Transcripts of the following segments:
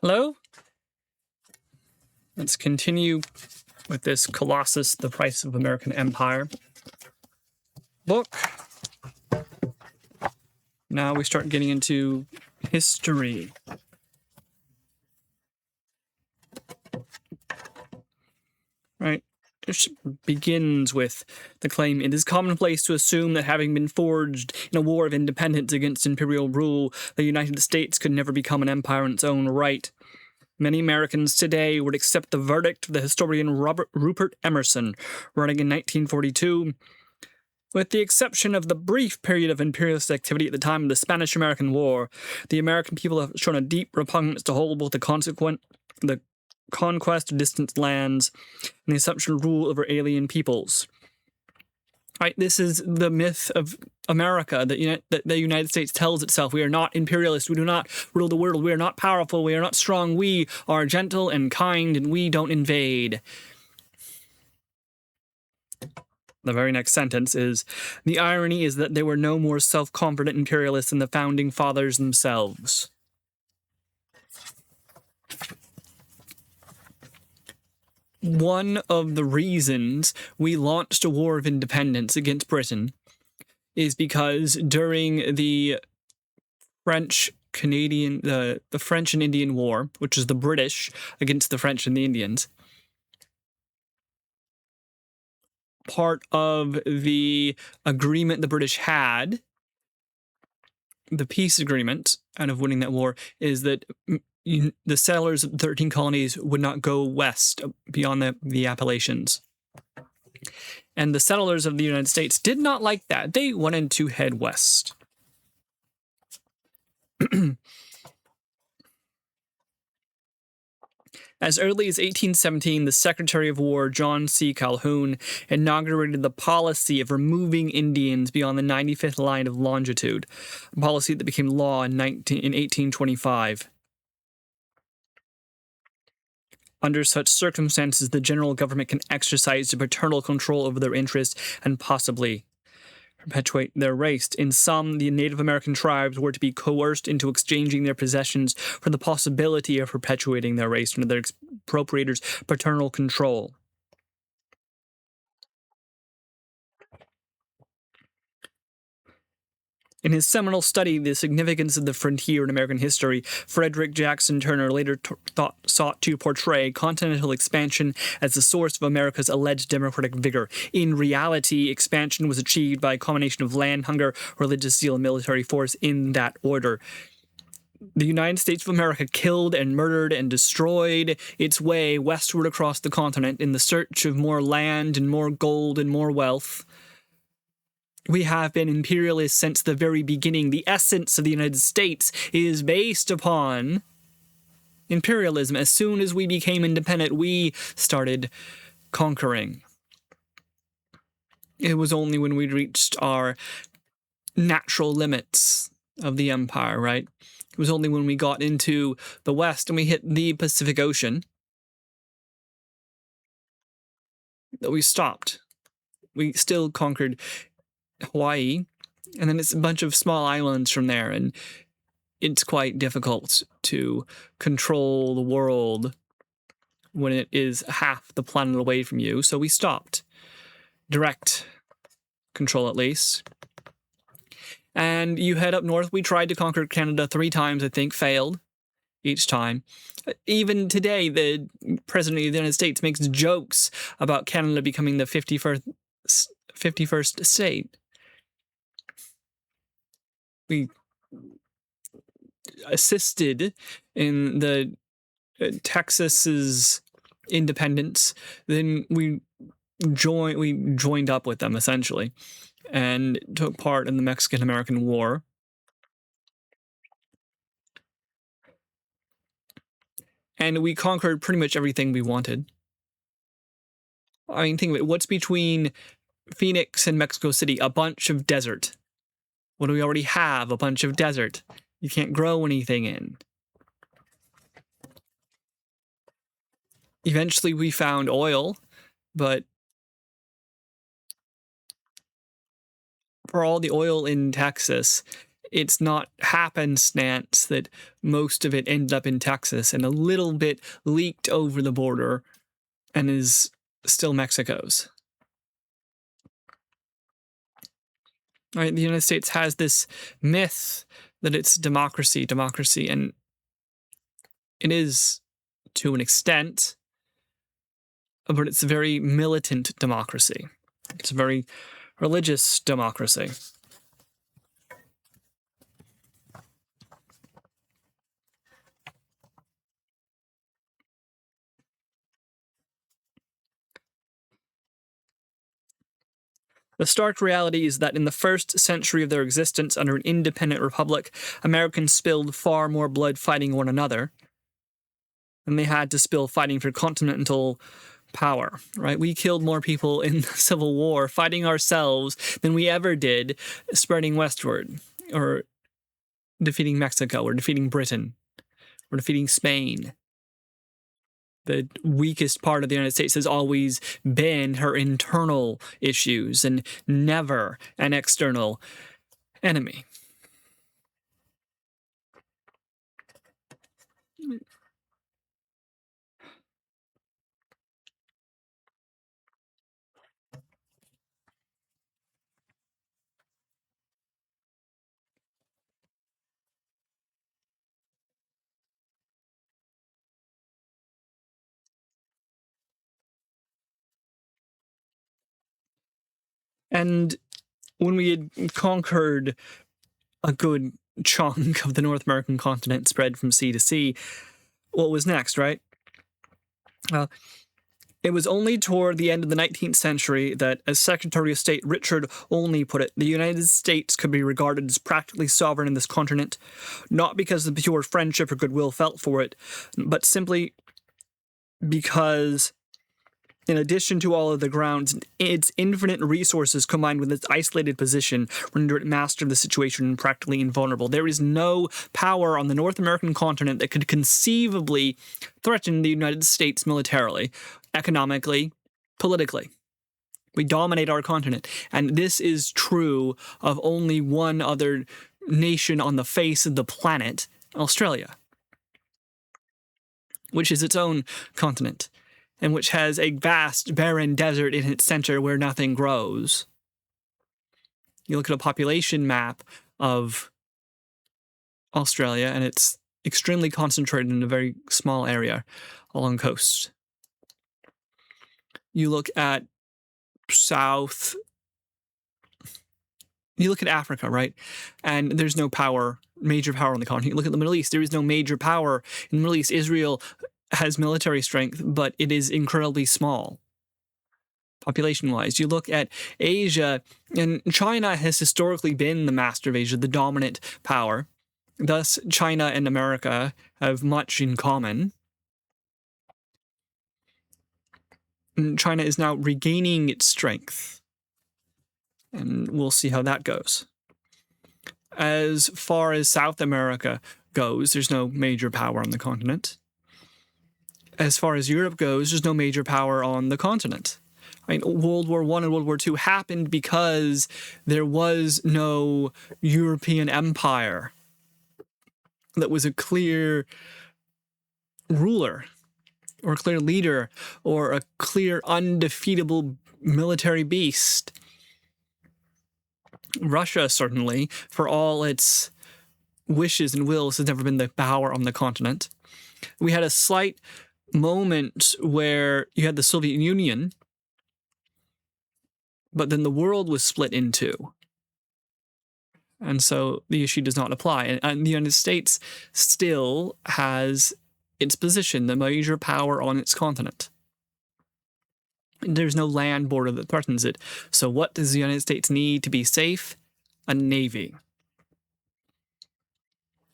Hello? Let's continue with this Colossus, The Price of American Empire book. Now we start getting into history. Right? It begins with the claim, "It is commonplace to assume that having been forged in a war of independence against imperial rule, the United States could never become an empire in its own right. Many Americans today would accept the verdict of the historian Rupert Emerson, writing in 1942, with the exception of the brief period of imperialist activity at the time of the Spanish-American War, the American people have shown a deep repugnance to hold both the conquest of distant lands and the assumption of rule over alien peoples." Right, this is the myth of America that the United States tells itself. We are not imperialist. We do not rule the world. We are not powerful. We are not strong. We are gentle and kind, and we don't invade. The very next sentence is, "The irony is that they were no more self-confident imperialists than the founding fathers themselves." One of the reasons we launched a war of independence against Britain is because during the French and Indian War, which is the British against the French and the Indians, part of the agreement the British had, the peace agreement out of winning that war, is that the settlers of the 13 colonies would not go west beyond the Appalachians. And the settlers of the United States did not like that. They wanted to head west. As early as 1817, the Secretary of War, John C. Calhoun, inaugurated the policy of removing Indians beyond the 95th line of longitude, a policy that became law in 1825. Under such circumstances, the general government can exercise paternal control over their interests and possibly perpetuate their race. In some, the Native American tribes were to be coerced into exchanging their possessions for the possibility of perpetuating their race under their expropriators' paternal control. In his seminal study, The Significance of the Frontier in American History, Frederick Jackson Turner later sought to portray continental expansion as the source of America's alleged democratic vigor. In reality, expansion was achieved by a combination of land hunger, religious zeal, and military force in that order. The United States of America killed and murdered and destroyed its way westward across the continent in the search of more land and more gold and more wealth. We have been imperialists since the very beginning. The essence of the United States is based upon imperialism. As soon as we became independent, we started conquering. It was only when we reached our natural limits of the empire, right? It was only when we got into the West and we hit the Pacific Ocean that we stopped. We still conquered Hawaii, and then it's a bunch of small islands from there, and it's quite difficult to control the world when it is half the planet away from you, so we stopped. Direct control, at least. And you head up north. We tried to conquer Canada 3 times, I think, failed each time. Even today, the President of the United States makes jokes about Canada becoming the 51st state. We assisted in the Texas's independence. Then we joined up with them, essentially, and took part in the Mexican-American War. And we conquered pretty much everything we wanted. I mean, think of it. What's between Phoenix and Mexico City? A bunch of desert. What do we already have? A bunch of desert. You can't grow anything in. Eventually, we found oil, but for all the oil in Texas, it's not happenstance that most of it ended up in Texas and a little bit leaked over the border and is still Mexico's. Right? The United States has this myth that it's democracy, and it is to an extent, but it's a very militant democracy. It's a very religious democracy. The stark reality is that in the first century of their existence under an independent republic, Americans spilled far more blood fighting one another than they had to spill fighting for continental power, right? We killed more people in the Civil War fighting ourselves than we ever did spreading westward, or defeating Mexico, or defeating Britain, or defeating Spain. The weakest part of the United States has always been her internal issues and never an external enemy. And when we had conquered a good chunk of the North American continent spread from sea to sea, what was next, right? Well, it was only toward the end of the 19th century that, as Secretary of State Richard Olney put it, the United States could be regarded as practically sovereign in this continent, not because of the pure friendship or goodwill felt for it, but simply because, in addition to all of the grounds, its infinite resources combined with its isolated position render it master of the situation and practically invulnerable. There is no power on the North American continent that could conceivably threaten the United States militarily, economically, politically. We dominate our continent, and this is true of only one other nation on the face of the planet, Australia, which is its own continent, and which has a vast, barren desert in its center where nothing grows. You look at a population map of Australia, and it's extremely concentrated in a very small area along coast. You look at you look at Africa, right? And there's no major power on the continent. You look at the Middle East, there is no major power. In the Middle East, Israel has military strength, but it is incredibly small, population-wise. You look at Asia, and China has historically been the master of Asia, the dominant power. Thus, China and America have much in common. And China is now regaining its strength, and we'll see how that goes. As far as South America goes, there's no major power on the continent. As far as Europe goes, there's no major power on the continent. Right? World War I and World War II happened because there was no European empire that was a clear ruler, or a clear leader, or a clear undefeatable military beast. Russia, certainly, for all its wishes and wills, has never been the power on the continent. We had a slight moment where you had the Soviet Union, but then the world was split in two. And so the issue does not apply. And the United States still has its position, the major power on its continent. There's no land border that threatens it. So what does the United States need to be safe? A navy.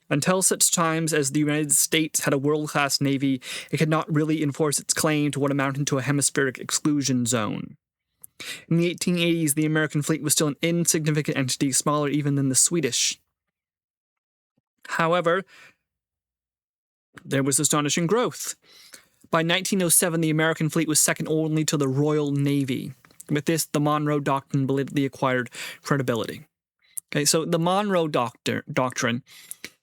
Until such times as the United States had a world-class navy, it could not really enforce its claim to what amounted to a hemispheric exclusion zone. In the 1880s, the American fleet was still an insignificant entity, smaller even than the Swedish. However, there was astonishing growth. By 1907, the American fleet was second only to the Royal Navy. With this, the Monroe Doctrine belatedly acquired credibility. Okay, so the Monroe Doctrine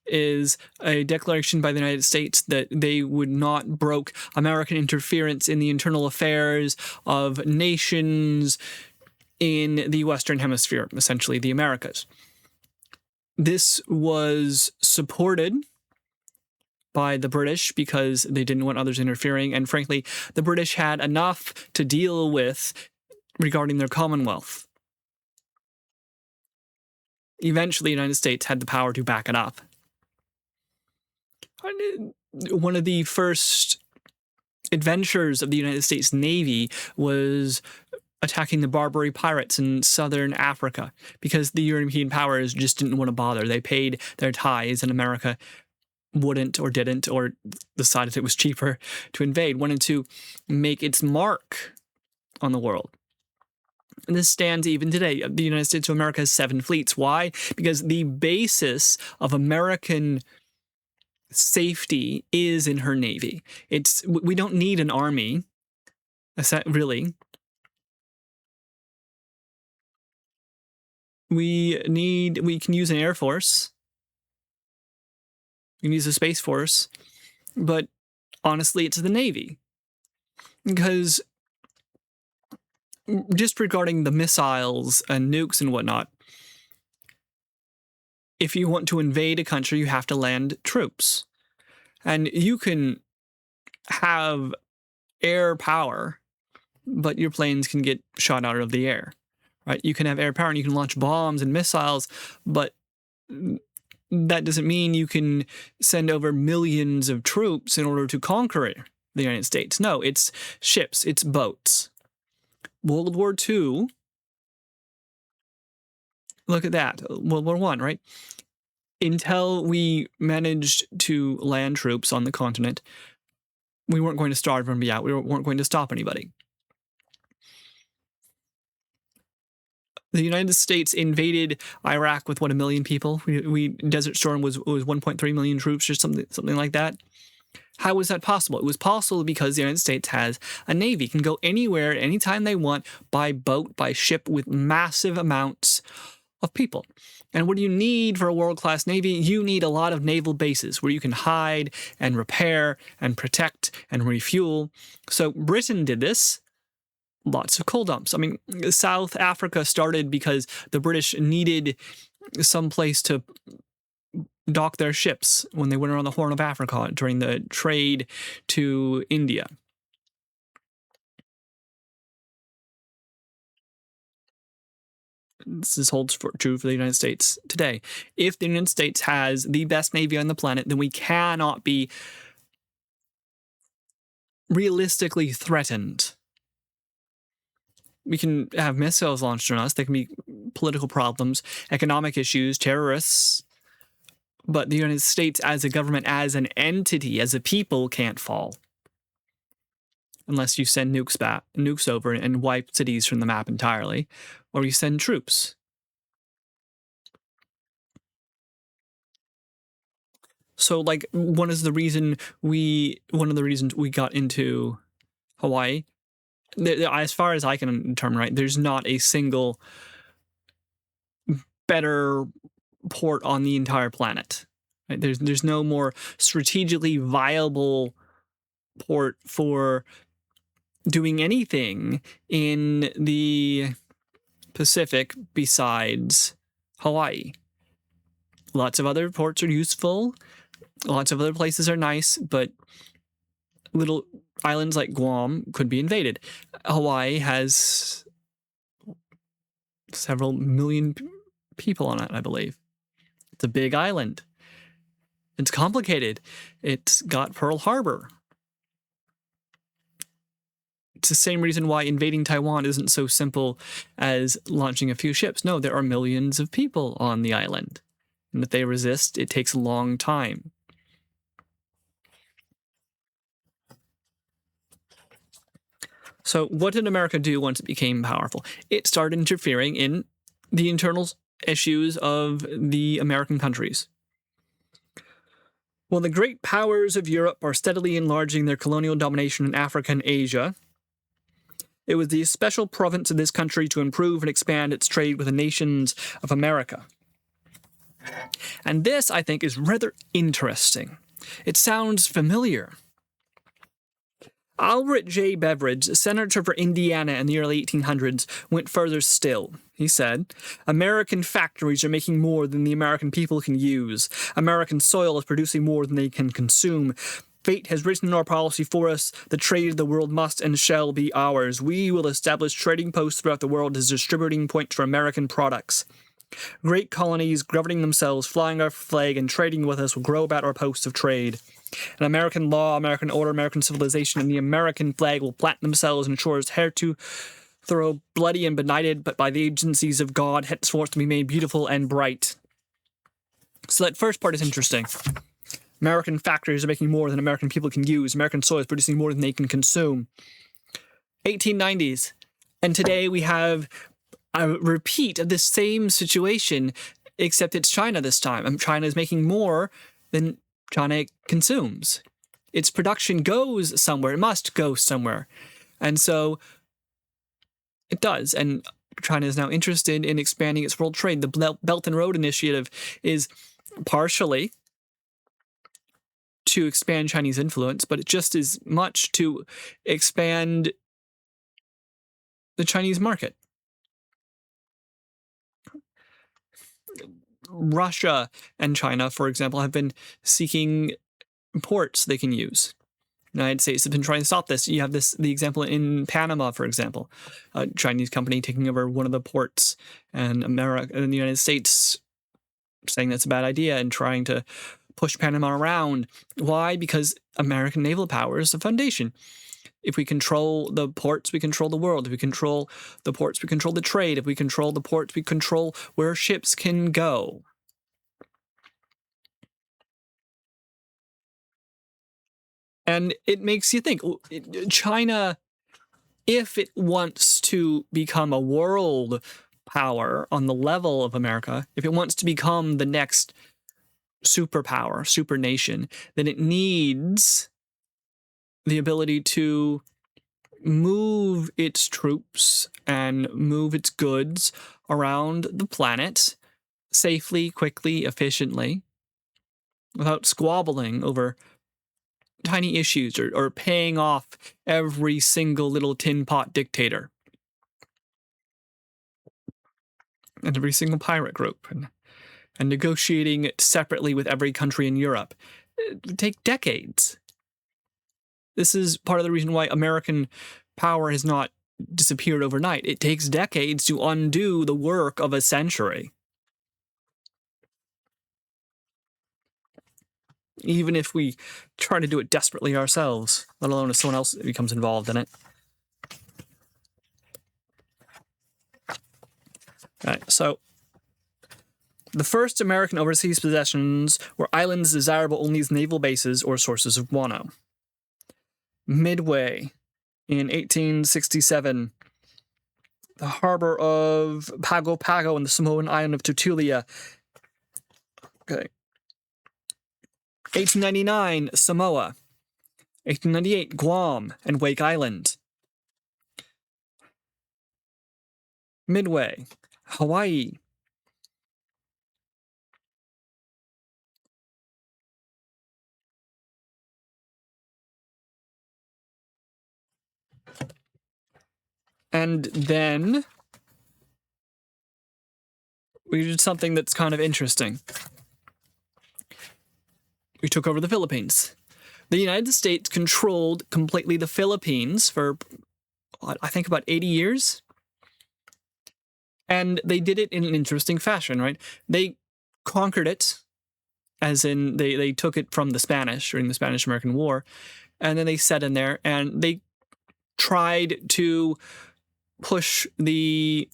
is a declaration by the United States that they would not brook American interference in the internal affairs of nations in the Western Hemisphere, essentially the Americas. This was supported by the British because they didn't want others interfering, and frankly, the British had enough to deal with regarding their Commonwealth. Eventually, the United States had the power to back it up. One of the first adventures of the United States Navy was attacking the Barbary pirates in southern Africa because the European powers just didn't want to bother. They paid their tithes, and America wouldn't or didn't or decided it was cheaper to invade, wanted to make its mark on the world. And this stands even today. The United States of America has 7 fleets. Why? Because the basis of American safety is in her navy. We don't need an army, really. We can use an air force. We can use a space force, but honestly, it's the Navy. Because just regarding the missiles and nukes and whatnot, if you want to invade a country, you have to land troops. And you can have air power, but your planes can get shot out of the air, right? You can have air power and you can launch bombs and missiles, but that doesn't mean you can send over millions of troops in order to conquer the United States. No, it's ships, it's boats. World War II, look at that. World War I, right? Until we managed to land troops on the continent, we weren't going to starve and be out. We weren't going to stop anybody. The United States invaded Iraq with, 1 million people? Desert Storm was 1.3 million troops or something like that. How was that possible? It was possible because the United States has a navy, can go anywhere, anytime they want, by boat, by ship, with massive amounts of people. And what do you need for a world-class navy? You need a lot of naval bases where you can hide and repair and protect and refuel. So Britain did this. Lots of coal dumps. I mean, South Africa started because the British needed some place to dock their ships when they went around the Horn of Africa during the trade to India. This holds true for the United States today. If the United States has the best navy on the planet, then we cannot be realistically threatened. We can have missiles launched on us. There can be political problems, economic issues, terrorists. But the United States as a government, as an entity, as a people, can't fall. Unless you send nukes over and wipe cities from the map entirely, or you send troops. So, like, one of the reasons we got into Hawaii, as far as I can determine, right, there's not a single better port on the entire planet. Right? There's no more strategically viable port for doing anything in the Pacific besides Hawaii. Lots of other ports are useful. Lots of other places are nice, but little islands like Guam could be invaded. Hawaii has several million people on it, I believe. It's a big island. It's complicated. It's got Pearl Harbor. It's the same reason why invading Taiwan isn't so simple as launching a few ships. No, there are millions of people on the island. And if they resist, it takes a long time. So what did America do once it became powerful? It started interfering in the internal issues of the American countries. While the great powers of Europe are steadily enlarging their colonial domination in Africa and Asia, it was the special province of this country to improve and expand its trade with the nations of America. And this, I think, is rather interesting. It sounds familiar. Albert J. Beveridge, senator for Indiana in the early 1800s, went further still. He said, American factories are making more than the American people can use. American soil is producing more than they can consume. Fate has written our policy for us. The trade of the world must and shall be ours. We will establish trading posts throughout the world as distributing points for American products. Great colonies governing themselves, flying our flag, and trading with us will grow about our posts of trade. An American law, American order, American civilization, and the American flag will plant themselves in shores heretofore bloody and benighted, but by the agencies of God henceforth to be made beautiful and bright. So that first part is interesting. American factories are making more than American people can use. American soil is producing more than they can consume. 1890s. And today we have a repeat of this same situation, except it's China this time. China is making more than China consumes. Its production goes somewhere. It must go somewhere. And so it does. And China is now interested in expanding its world trade. The Belt and Road Initiative is partially to expand Chinese influence, but it's just as much to expand the Chinese market. Russia and China, for example, have been seeking ports they can use. The United States has been trying to stop this. You have the example in Panama, for example, a Chinese company taking over one of the ports, and America and the United States saying that's a bad idea and trying to push Panama around. Why? Because American naval power is the foundation. If we control the ports, we control the world. If we control the ports, we control the trade. If we control the ports, we control where ships can go. And it makes you think, China, if it wants to become a world power on the level of America, if it wants to become the next superpower, super nation, then it needs the ability to move its troops and move its goods around the planet safely, quickly, efficiently, without squabbling over tiny issues or paying off every single little tin pot dictator and every single pirate group and negotiating it separately with every country in Europe. It would take decades. This is part of the reason why American power has not disappeared overnight. It takes decades to undo the work of a century. Even if we try to do it desperately ourselves, let alone if someone else becomes involved in it. All right, so the first American overseas possessions were islands desirable only as naval bases or sources of guano. Midway in 1867, the harbor of Pago Pago and the Samoan island of Tutuila. Okay. 1899, Samoa. 1898, Guam and Wake Island. Midway, Hawaii. And then we did something that's kind of interesting. We took over the Philippines. The United States controlled completely the Philippines for, I think, about 80 years. And they did it in an interesting fashion, right? They conquered it, as in they took it from the Spanish during the Spanish-American War, and then they set in there, and they tried to push the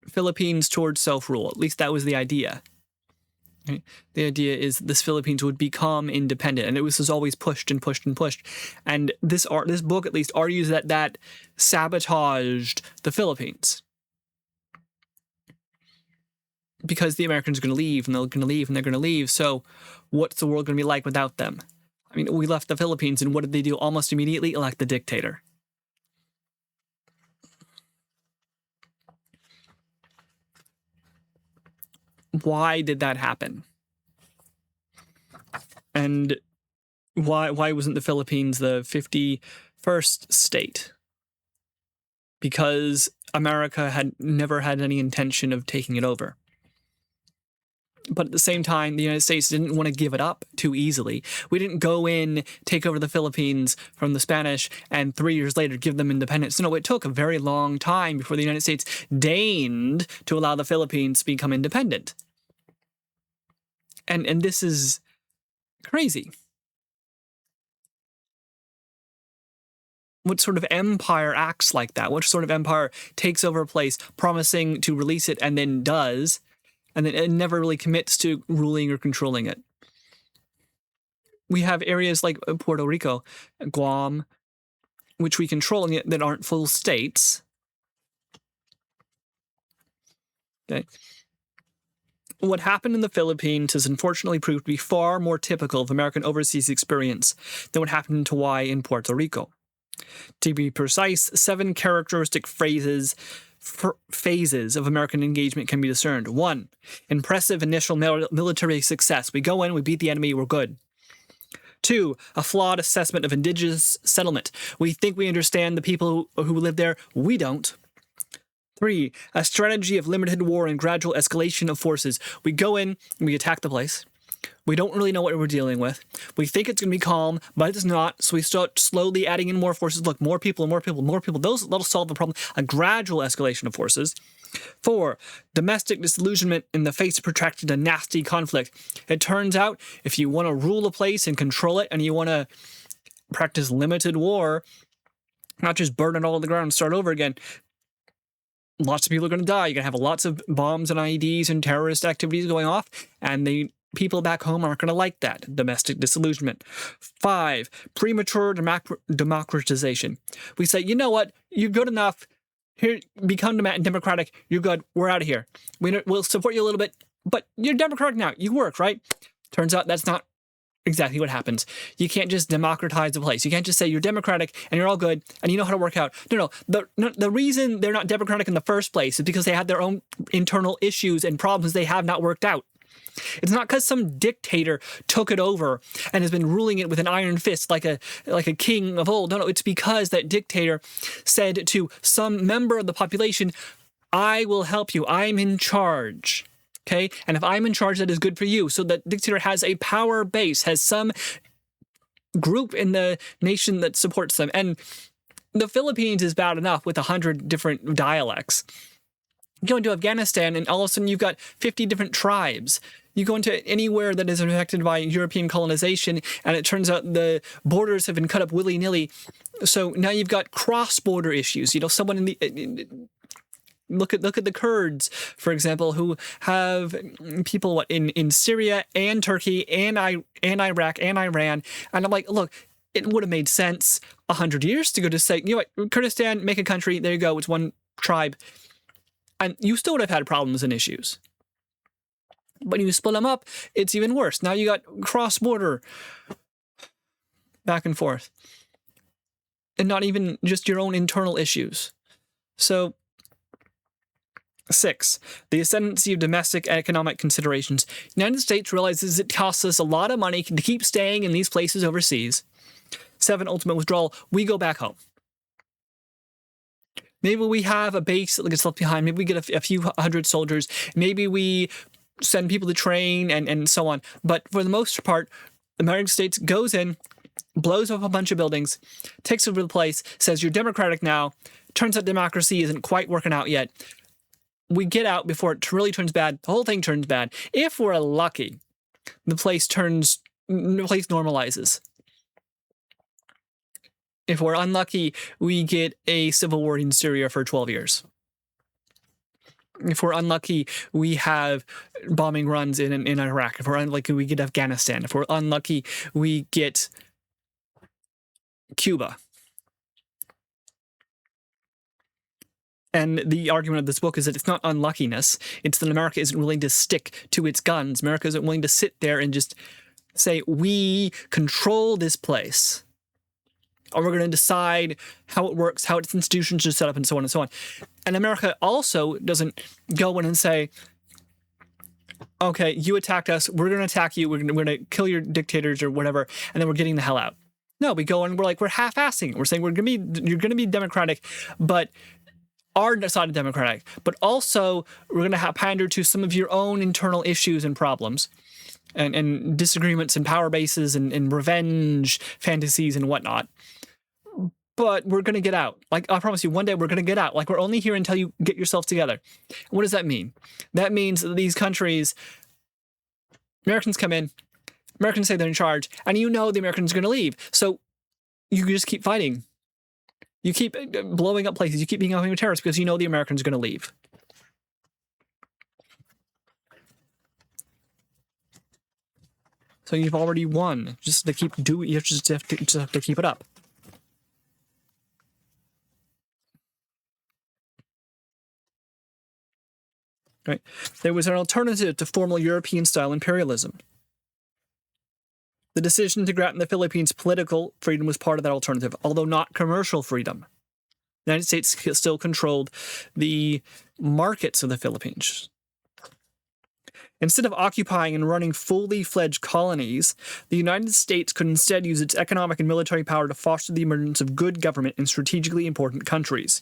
Philippines towards self-rule. At least that was the idea. Right? The idea is this Philippines would become independent, and it was always pushed and pushed and pushed. And this book at least argues that sabotaged the Philippines. Because the Americans are going to leave, and they're going to leave, and they're going to leave. So what's the world going to be like without them? I mean, we left the Philippines, and what did they do? Almost immediately elect the dictator. why did that happen? And why wasn't the Philippines the 51st state? Because America had never had any intention of taking it over. But at the same time, the United States didn't want to give it up too easily. We didn't go in, take over the Philippines from the Spanish, and 3 years later give them independence. No, it took a very long time before the United States deigned to allow the Philippines to become independent. And this is crazy. What sort of empire acts like that? What sort of empire takes over a place, promising to release it and then does, and then it never really commits to ruling or controlling it? We have areas like Puerto Rico, Guam, which we control, and yet that aren't full states. Okay. What happened in the Philippines has unfortunately proved to be far more typical of American overseas experience than what happened to Hawaii and Puerto Rico. To be precise, 7 characteristic phases of American engagement can be discerned. 1. Impressive initial military success. We go in, we beat the enemy, we're good. 2. A flawed assessment of indigenous settlement. We think we understand the people who live there. We don't. 3. A strategy of limited war and gradual escalation of forces. We go in, we attack the place. We don't really know what we're dealing with. We think it's going to be calm, but it's not. So we start slowly adding in more forces. Look, more people, more people, more people. That'll solve the problem. A gradual escalation of forces. 4. Domestic disillusionment in the face of protracted and nasty conflict. It turns out if you want to rule a place and control it, and you want to practice limited war, not just burn it all to the ground and start over again, lots of people are going to die. You're going to have lots of bombs and IEDs and terrorist activities going off, and the people back home aren't going to like that. Domestic disillusionment. 5. Premature democratization. We say, you know what? You're good enough. Here, become democratic. You're good. We're out of here. We'll support you a little bit, but you're democratic now. You work, right? Turns out that's not exactly what happens. You can't just democratize the place. You can't just say you're democratic and you're all good and you know how to work out. No. The reason they're not democratic in the first place is because they have their own internal issues and problems they have not worked out. It's not because some dictator took it over and has been ruling it with an iron fist like a king of old. No, it's because that dictator said to some member of the population, I will help you. I'm in charge. Okay? And if I'm in charge, that is good for you. So that dictator has a power base, has some group in the nation that supports them. And the Philippines is bad enough with 100 different dialects. You go into Afghanistan and all of a sudden you've got 50 different tribes. You go into anywhere that is affected by European colonization and it turns out the borders have been cut up willy-nilly. So now you've got cross-border issues. You know, someone in the... Look at the Kurds, for example, who have people in Syria and Turkey and Iraq and Iran. And I'm like, look, it would have made sense 100 years ago to say, you know what, Kurdistan, make a country, there you go, it's one tribe. And you still would have had problems and issues. But you split them up, it's even worse. Now you got cross-border back and forth. And not even just your own internal issues. So... 6. The ascendancy of domestic economic considerations. The United States realizes it costs us a lot of money to keep staying in these places overseas. 7. Ultimate withdrawal. We go back home. Maybe we have a base that gets left behind. Maybe we get a few hundred soldiers. Maybe we send people to train and so on. But for the most part, the United States goes in, blows up a bunch of buildings, takes over the place, says you're democratic now. Turns out democracy isn't quite working out yet. We get out before it really turns bad. The whole thing turns bad. If we're lucky, the place normalizes. If we're unlucky, we get a civil war in Syria for 12 years. If we're unlucky, we have bombing runs in Iraq. If we're unlucky, we get Afghanistan. If we're unlucky, we get Cuba. And the argument of this book is that it's not unluckiness. It's that America isn't willing to stick to its guns. America isn't willing to sit there and just say, we control this place. Or we're going to decide how it works, how its institutions are set up, and so on and so on. And America also doesn't go in and say, okay, you attacked us, we're going to attack you, we're going to kill your dictators or whatever, and then we're getting the hell out. No, we go and we're half-assing it. We're saying you're going to be democratic, but our side of democratic, but also we're going to pander to some of your own internal issues and problems and disagreements and power bases and revenge fantasies and whatnot. But we're going to get out. Like, I promise you, one day we're going to get out. Like, we're only here until you get yourself together. What does that mean? That means that these countries, Americans come in, Americans say they're in charge, and you know the Americans are going to leave. So you just keep fighting. You keep blowing up places. You keep being a terrorist because you know the Americans are going to leave. So you've already won. Just to keep doing, you just have to keep it up. Right. There was an alternative to formal European-style imperialism. The decision to grant the Philippines political freedom was part of that alternative, although not commercial freedom. The United States still controlled the markets of the Philippines. Instead of occupying and running fully fledged colonies, the United States could instead use its economic and military power to foster the emergence of good government in strategically important countries.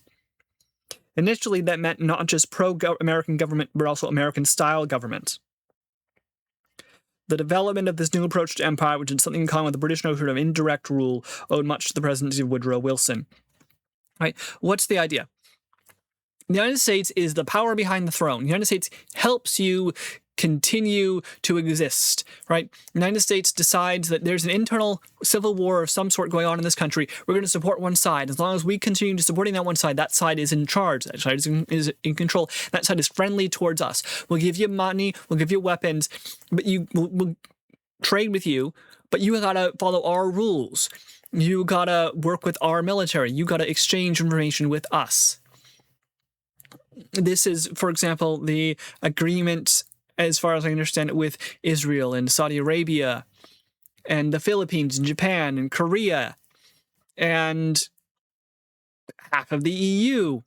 Initially, that meant not just pro-American government, but also American-style government. The development of this new approach to empire, which had something in common with the British notion of indirect rule, owed much to the presidency of Woodrow Wilson. Right? What's the idea? The United States is the power behind the throne. The United States helps you continue to exist, right? The United States decides that there's an internal civil war of some sort going on in this country. We're going to support one side. As long as we continue to supporting that one side, that side is in charge. That side is in control. That side is friendly towards us. We'll give you money. We'll give you weapons, but we'll trade with you, but you got to follow our rules. You got to work with our military. You got to exchange information with us. This is, for example, the agreement, as far as I understand it, with Israel and Saudi Arabia and the Philippines and Japan and Korea and half of the EU,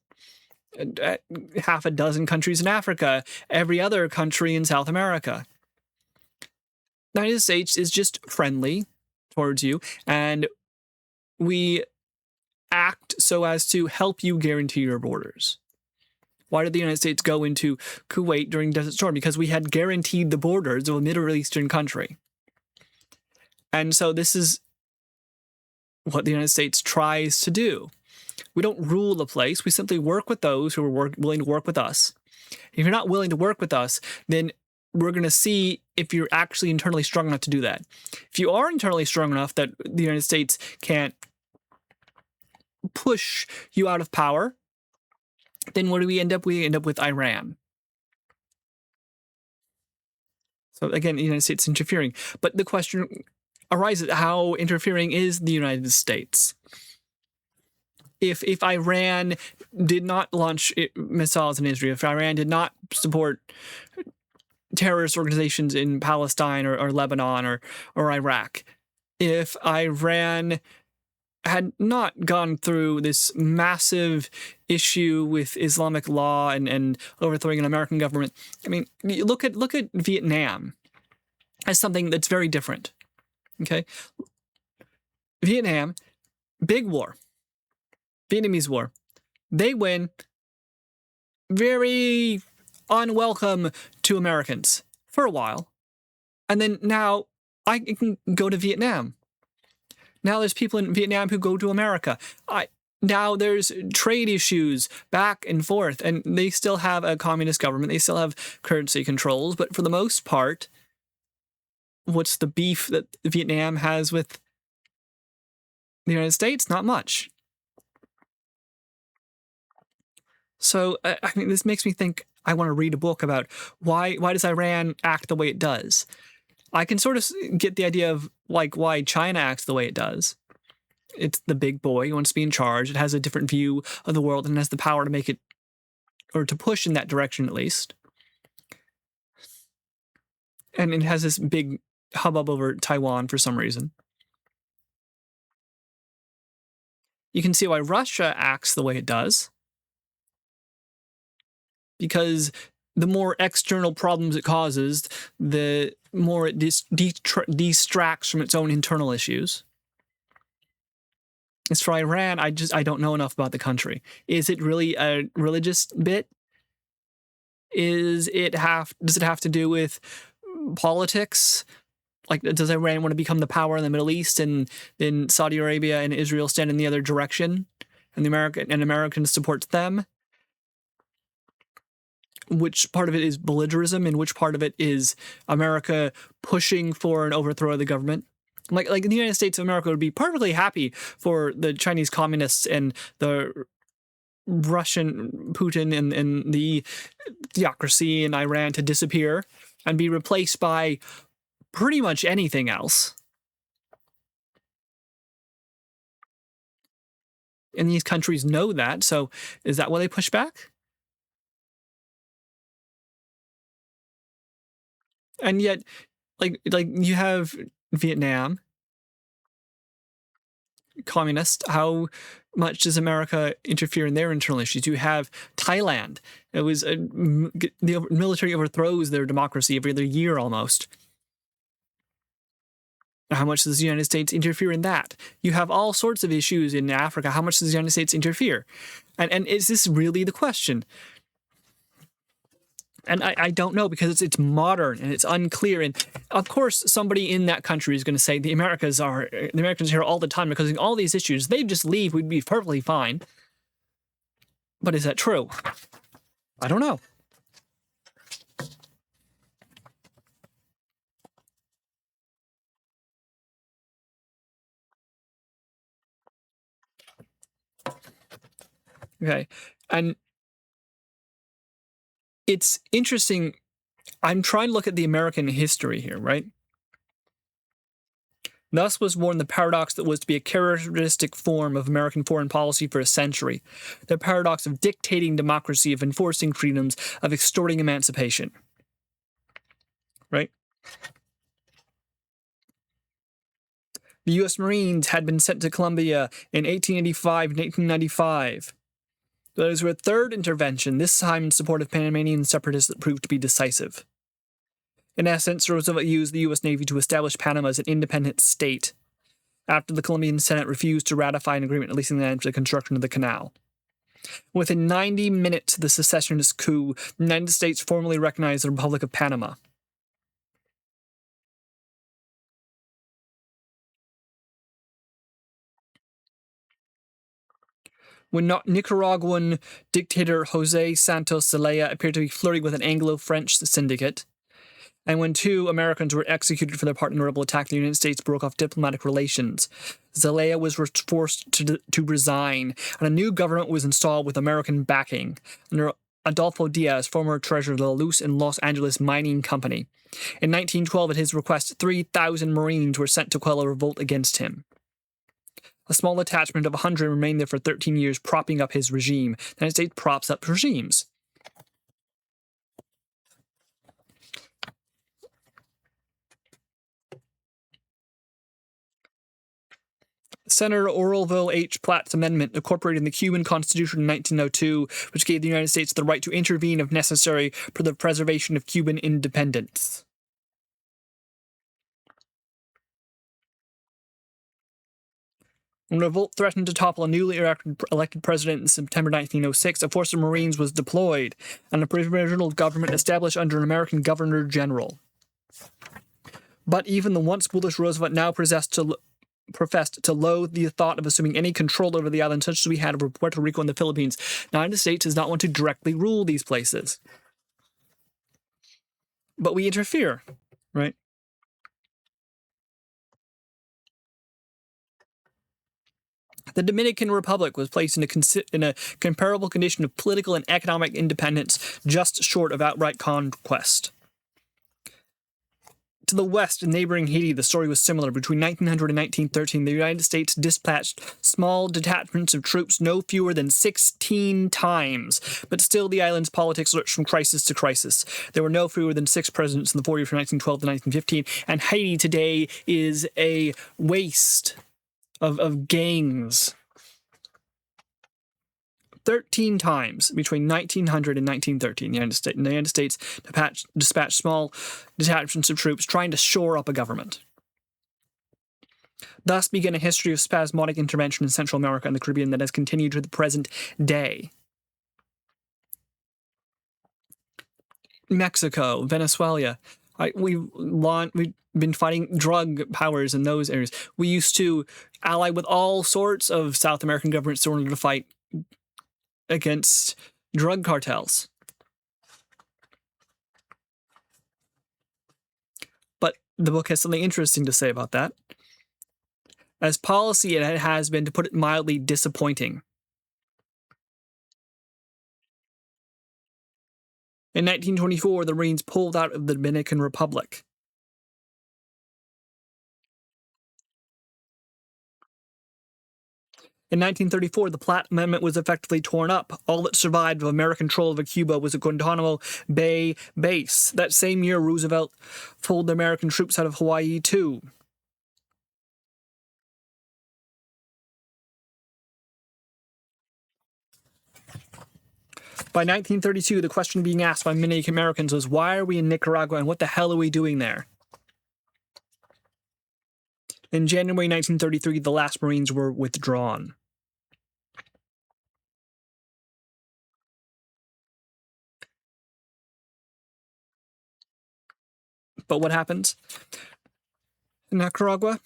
half a dozen countries in Africa, every other country in South America. The United States is just friendly towards you, and we act so as to help you guarantee your borders. Why did the United States go into Kuwait during Desert Storm? Because we had guaranteed the borders of a Middle Eastern country. And so this is what the United States tries to do. We don't rule the place. We simply work with those who are willing to work with us. If you're not willing to work with us, then we're going to see if you're actually internally strong enough to do that. If you are internally strong enough that the United States can't push you out of power, then what do we end up? We end up with Iran. So again, the United States interfering. But the question arises, how interfering is the United States? If Iran did not launch missiles in Israel, if Iran did not support terrorist organizations in Palestine or Lebanon or Iraq, if Iran had not gone through this massive issue with Islamic law and overthrowing an American government, I mean, look at Vietnam as something that's very different. Okay, Vietnam, big war, Vietnamese war, they win, very unwelcome to Americans for a while, and then now I can go to Vietnam. Now there's people in Vietnam who go to America. Now there's trade issues back and forth, and they still have a communist government. They still have currency controls, but for the most part, what's the beef that Vietnam has with the United States? Not much. So, I mean, this makes me think I want to read a book about why does Iran act the way it does. I can sort of get the idea of like why China acts the way it does. It's the big boy, it wants to be in charge, it has a different view of the world and has the power to make it, or to push in that direction at least. And it has this big hubbub over Taiwan for some reason. You can see why Russia acts the way it does. Because the more external problems it causes, the more it distracts from its own internal issues. As for Iran, I don't know enough about the country. Is it really a religious bit? Does it have to do with politics? Like, does Iran want to become the power in the Middle East, and then Saudi Arabia and Israel stand in the other direction, and Americans support them? Which part of it is belligerism, and which part of it is America pushing for an overthrow of the government? Like in the United States of America would be perfectly happy for the Chinese communists and the Russian Putin and the theocracy in Iran to disappear and be replaced by pretty much anything else. And these countries know that, so is that why they push back? And yet, like you have Vietnam, communist. How much does America interfere in their internal issues? You have Thailand. It was the military overthrows their democracy every other year almost. How much does the United States interfere in that? You have all sorts of issues in Africa. How much does the United States interfere? And is this really the question? And I don't know, because it's modern and it's unclear. And of course, somebody in that country is going to say the Americans are here all the time because of all these issues. They just leave, we'd be perfectly fine. But is that true? I don't know. Okay. And it's interesting. I'm trying to look at the American history here, right? Thus was born the paradox that was to be a characteristic form of American foreign policy for a century. The paradox of dictating democracy, of enforcing freedoms, of extorting emancipation. Right? The U.S. Marines had been sent to Colombia in 1885 and 1895. Those were a third intervention, this time in support of Panamanian separatists, that proved to be decisive. In essence, Roosevelt used the U.S. Navy to establish Panama as an independent state, after the Colombian Senate refused to ratify an agreement releasing land for the construction of the canal. Within 90 minutes of the secessionist coup, the United States formally recognized the Republic of Panama. When Nicaraguan dictator Jose Santos Zelaya appeared to be flirting with an Anglo-French syndicate, and when 2 Americans were executed for their part in a rebel attack, the United States broke off diplomatic relations. Zelaya was forced to resign, and a new government was installed with American backing, under Adolfo Diaz, former treasurer of the La Luz and Los Angeles Mining Company. In 1912, at his request, 3,000 Marines were sent to quell a revolt against him. A small detachment of 100 remained there for 13 years, propping up his regime. The United States props up regimes. Senator Orville H. Platt's amendment incorporated in the Cuban Constitution in 1902, which gave the United States the right to intervene if necessary for the preservation of Cuban independence. When a revolt threatened to topple a newly elected president in September 1906, a force of Marines was deployed, and a provisional government established under an American governor-general. But even the once foolish Roosevelt now professed to loathe the thought of assuming any control over the islands such as we had over Puerto Rico and the Philippines. The United States does not want to directly rule these places. But we interfere, right? The Dominican Republic was placed in a comparable condition of political and economic independence, just short of outright conquest. To the west, in neighboring Haiti, the story was similar. Between 1900 and 1913, the United States dispatched small detachments of troops no fewer than 16 times, but still the island's politics lurched from crisis to crisis. There were no fewer than 6 presidents in the 4 years from 1912 to 1915, and Haiti today is a waste of gangs, 13 times between 1900 and 1913. The United States dispatched small detachments of troops trying to shore up a government. Thus began a history of spasmodic intervention in Central America and the Caribbean that has continued to the present day. Mexico, Venezuela. We've been fighting drug powers in those areas. We used to ally with all sorts of South American governments in order to fight against drug cartels. But the book has something interesting to say about that. As policy, it has been, to put it mildly, disappointing. In 1924, the Marines pulled out of the Dominican Republic. In 1934, the Platt Amendment was effectively torn up. All that survived of American control over Cuba was a Guantanamo Bay base. That same year, Roosevelt pulled the American troops out of Hawaii, too. By 1932, the question being asked by many Americans was, why are we in Nicaragua and what the hell are we doing there? In January 1933, the last Marines were withdrawn. But what happens in Nicaragua?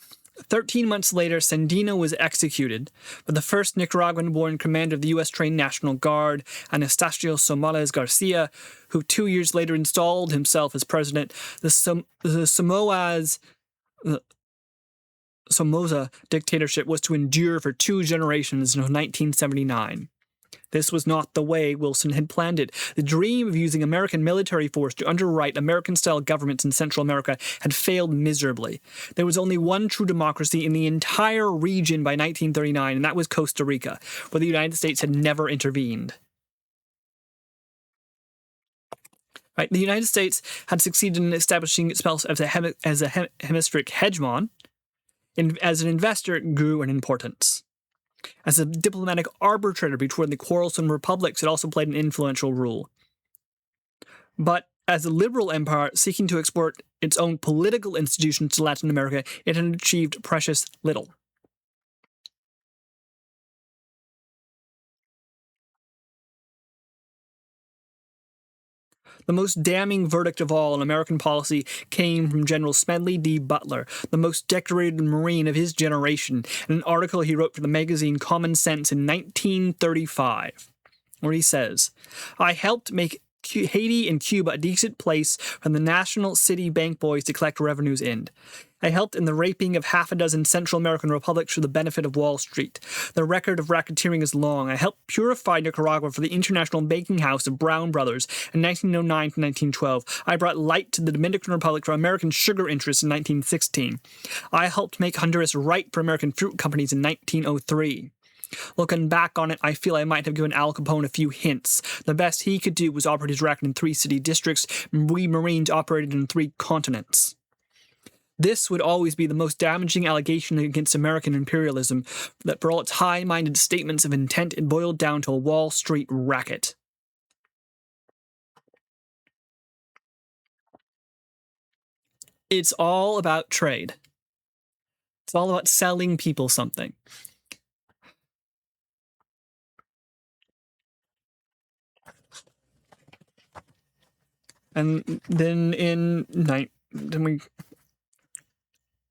13 months later, Sandino was executed, but the first Nicaraguan-born commander of the U.S.-trained National Guard, Anastasio Somales Garcia, who 2 years later installed himself as president, the Somoza dictatorship was to endure for 2 generations until 1979. This was not the way Wilson had planned it. The dream of using American military force to underwrite American-style governments in Central America had failed miserably. There was only one true democracy in the entire region by 1939, and that was Costa Rica, where the United States had never intervened. Right? The United States had succeeded in establishing itself as a hemispheric hegemon, and as an investor, it grew in importance. As a diplomatic arbitrator between the quarrelsome republics, it also played an influential role. But as a liberal empire seeking to export its own political institutions to Latin America, it had achieved precious little. The most damning verdict of all in American policy came from General Smedley D. Butler, the most decorated Marine of his generation, in an article he wrote for the magazine Common Sense in 1935, where he says, "I helped make Haiti and Cuba a decent place for the national city bank boys to collect revenues in. I helped in the raping of half a dozen Central American republics for the benefit of Wall Street. The record of racketeering is long. I helped purify Nicaragua for the international banking house of Brown Brothers in 1909 to 1912. I brought light to the Dominican Republic for American sugar interests in 1916. I helped make Honduras right for American fruit companies in 1903. Looking back on it, I feel I might have given Al Capone a few hints. The best he could do was operate his racket in 3 city districts. We Marines operated in 3 continents." This would always be the most damaging allegation against American imperialism, that for all its high-minded statements of intent, it boiled down to a Wall Street racket. It's all about trade. It's all about selling people something. And then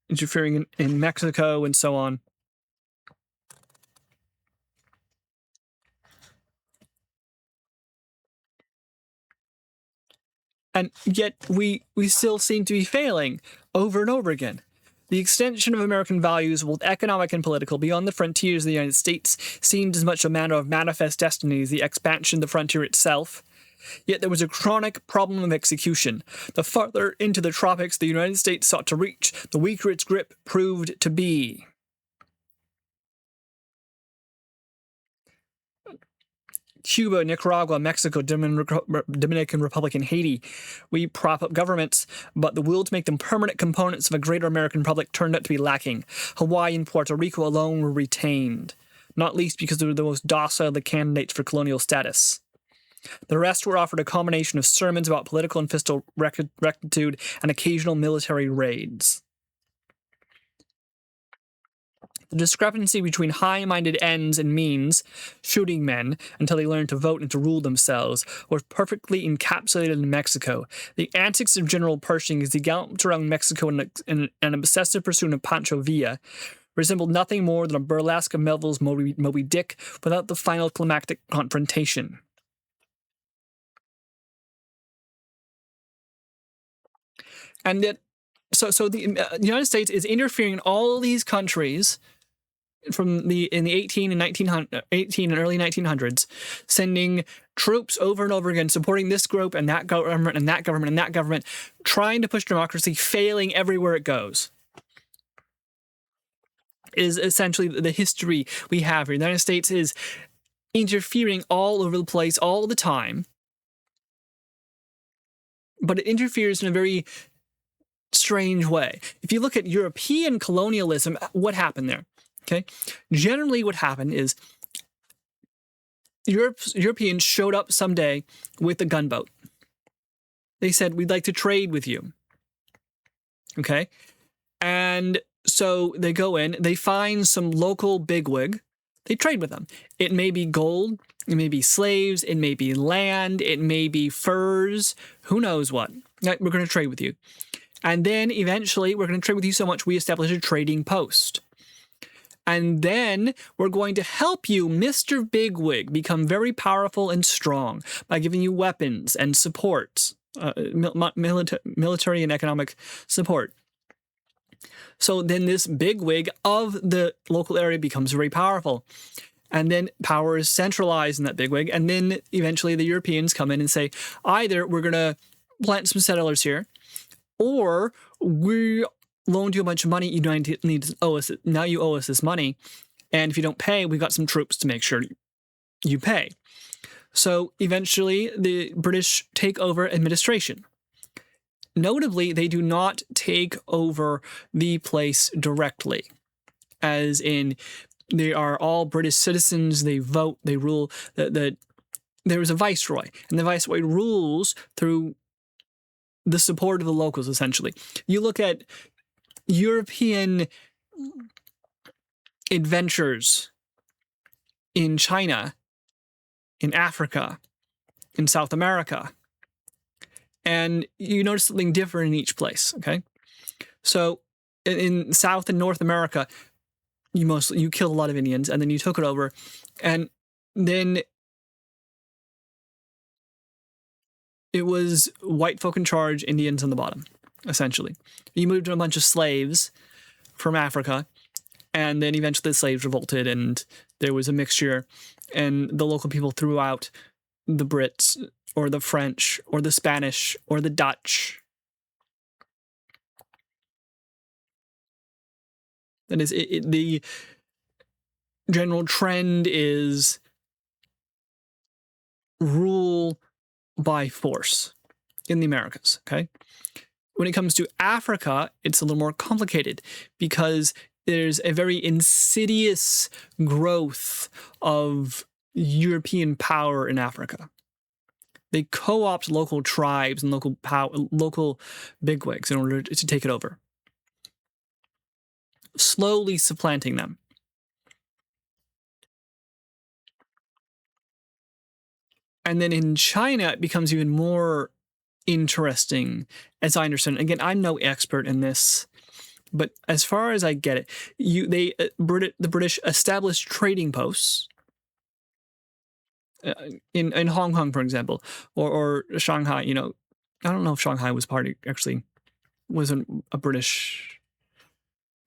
interfering in Mexico and so on. And yet we still seem to be failing over and over again. The extension of American values, both economic and political, beyond the frontiers of the United States seemed as much a matter of manifest destiny as the expansion of the frontier itself. Yet there was a chronic problem of execution. The farther into the tropics the United States sought to reach, the weaker its grip proved to be. Cuba, Nicaragua, Mexico, Dominican Republic, and Haiti. We prop up governments, but the will to make them permanent components of a greater American republic turned out to be lacking. Hawaii and Puerto Rico alone were retained. not least because they were the most docile of the candidates for colonial status. The rest were offered a combination of sermons about political and fiscal rectitude and occasional military raids. The discrepancy between high-minded ends and means, shooting men until they learned to vote and to rule themselves, was perfectly encapsulated in Mexico. The antics of General Pershing as he galloped around Mexico in an obsessive pursuit of Pancho Villa resembled nothing more than a burlesque of Melville's Moby Dick without the final climactic confrontation. And that, so the United States is interfering in all these countries in the 18 and early 1900s, sending troops over and over again, supporting this group and that government and that government and that government, trying to push democracy, failing everywhere it goes. Is essentially the history we have here. The United States is interfering all over the place all the time, but it interferes in a very strange way. If you look at European colonialism, what happened there? Okay, generally what happened is Europeans showed up someday with a gunboat. They said, we'd like to trade with you. Okay, and so they go in, they find some local bigwig, they trade with them. It may be gold, it may be slaves, it may be land, it may be furs, who knows what. We're going to trade with you. And then eventually we're going to trade with you so much we establish a trading post. And then we're going to help you, Mr. Bigwig, become very powerful and strong by giving you weapons and support, military and economic support. So then this bigwig of the local area becomes very powerful. And then power is centralized in that bigwig. And then eventually the Europeans come in and say, either we're going to plant some settlers here, or we loaned you a bunch of money, you need to owe us. Now you owe us this money, and if you don't pay, we've got some troops to make sure you pay. So eventually, the British take over administration. Notably, they do not take over the place directly, as in they are all British citizens. They vote, they rule. There is a viceroy, and the viceroy rules through the support of the locals. Essentially, you look at European adventures in China, in Africa, in South America, and you notice something different in each place, okay? So in South and North America, you killed a lot of Indians, and then you took it over, and then it was white folk in charge, Indians on the bottom, essentially. You moved a bunch of slaves from Africa, and then eventually the slaves revolted, and there was a mixture, and the local people threw out the Brits, or the French, or the Spanish, or the Dutch. That is, the general trend is rule by force in the Americas, okay? When it comes to Africa, it's a little more complicated because there's a very insidious growth of European power in Africa. They co-opt local tribes and local bigwigs in order to take it over, slowly supplanting them. And then in China, it becomes even more interesting, as I understand it. Again, I'm no expert in this, but as far as I get it, the British established trading posts in Hong Kong, for example, or Shanghai. I don't know if Shanghai was wasn't a British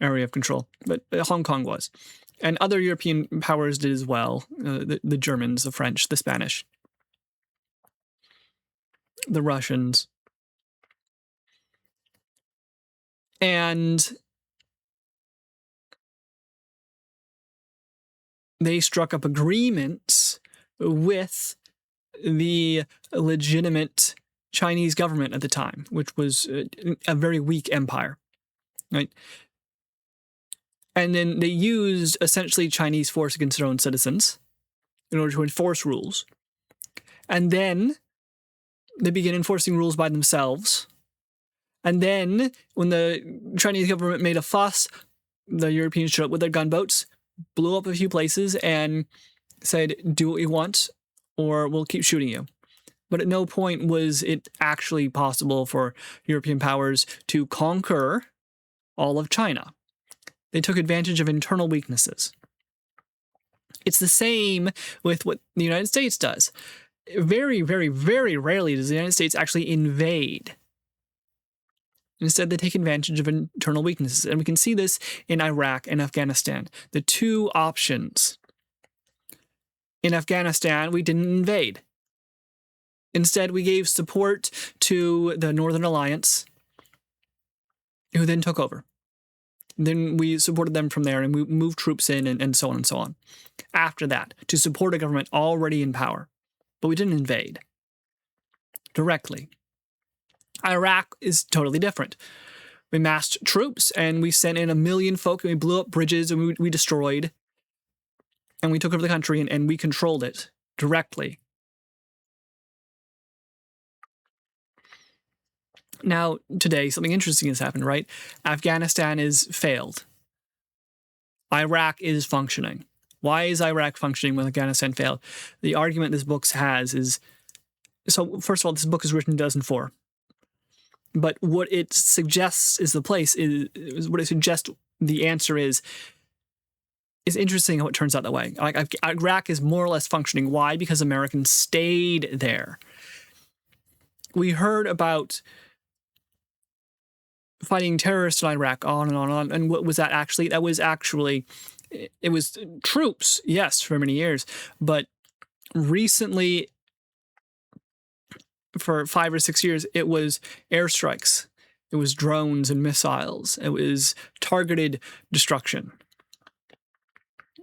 area of control, but Hong Kong was, and other European powers did as well. The Germans, the French, the Spanish, the Russians. And they struck up agreements with the legitimate Chinese government at the time, which was a very weak empire, right? And then they used essentially Chinese force against their own citizens in order to enforce rules. And then they began enforcing rules by themselves. And then when the Chinese government made a fuss, the Europeans showed up with their gunboats, blew up a few places, and said, do what you want, or we'll keep shooting you. But at no point was it actually possible for European powers to conquer all of China. They took advantage of internal weaknesses. It's the same with what the United States does. Very, very, very rarely does the United States actually invade. Instead, they take advantage of internal weaknesses. And we can see this in Iraq and Afghanistan. The two options. In Afghanistan, we didn't invade. Instead, we gave support to the Northern Alliance, who then took over. Then we supported them from there, and we moved troops in and so on and so on. After that, to support a government already in power. But we didn't invade directly. Iraq is totally different. We massed troops, and we sent in 1 million folk, and we blew up bridges, and we destroyed. And we took over the country, and we controlled it directly. Now, today, something interesting has happened, right? Afghanistan is failed. Iraq is functioning. Why is Iraq functioning when Afghanistan failed? The argument this book has is, so first of all, this book is written in 2004. But what it suggests is what it suggests the answer is interesting how it turns out that way. Like Iraq is more or less functioning. Why? Because Americans stayed there. We heard about fighting terrorists in Iraq, on and on and on. And what was that actually? That was actually, it was troops, yes, for many years. But recently, for 5 or 6 years, it was airstrikes. It was drones and missiles. It was targeted destruction.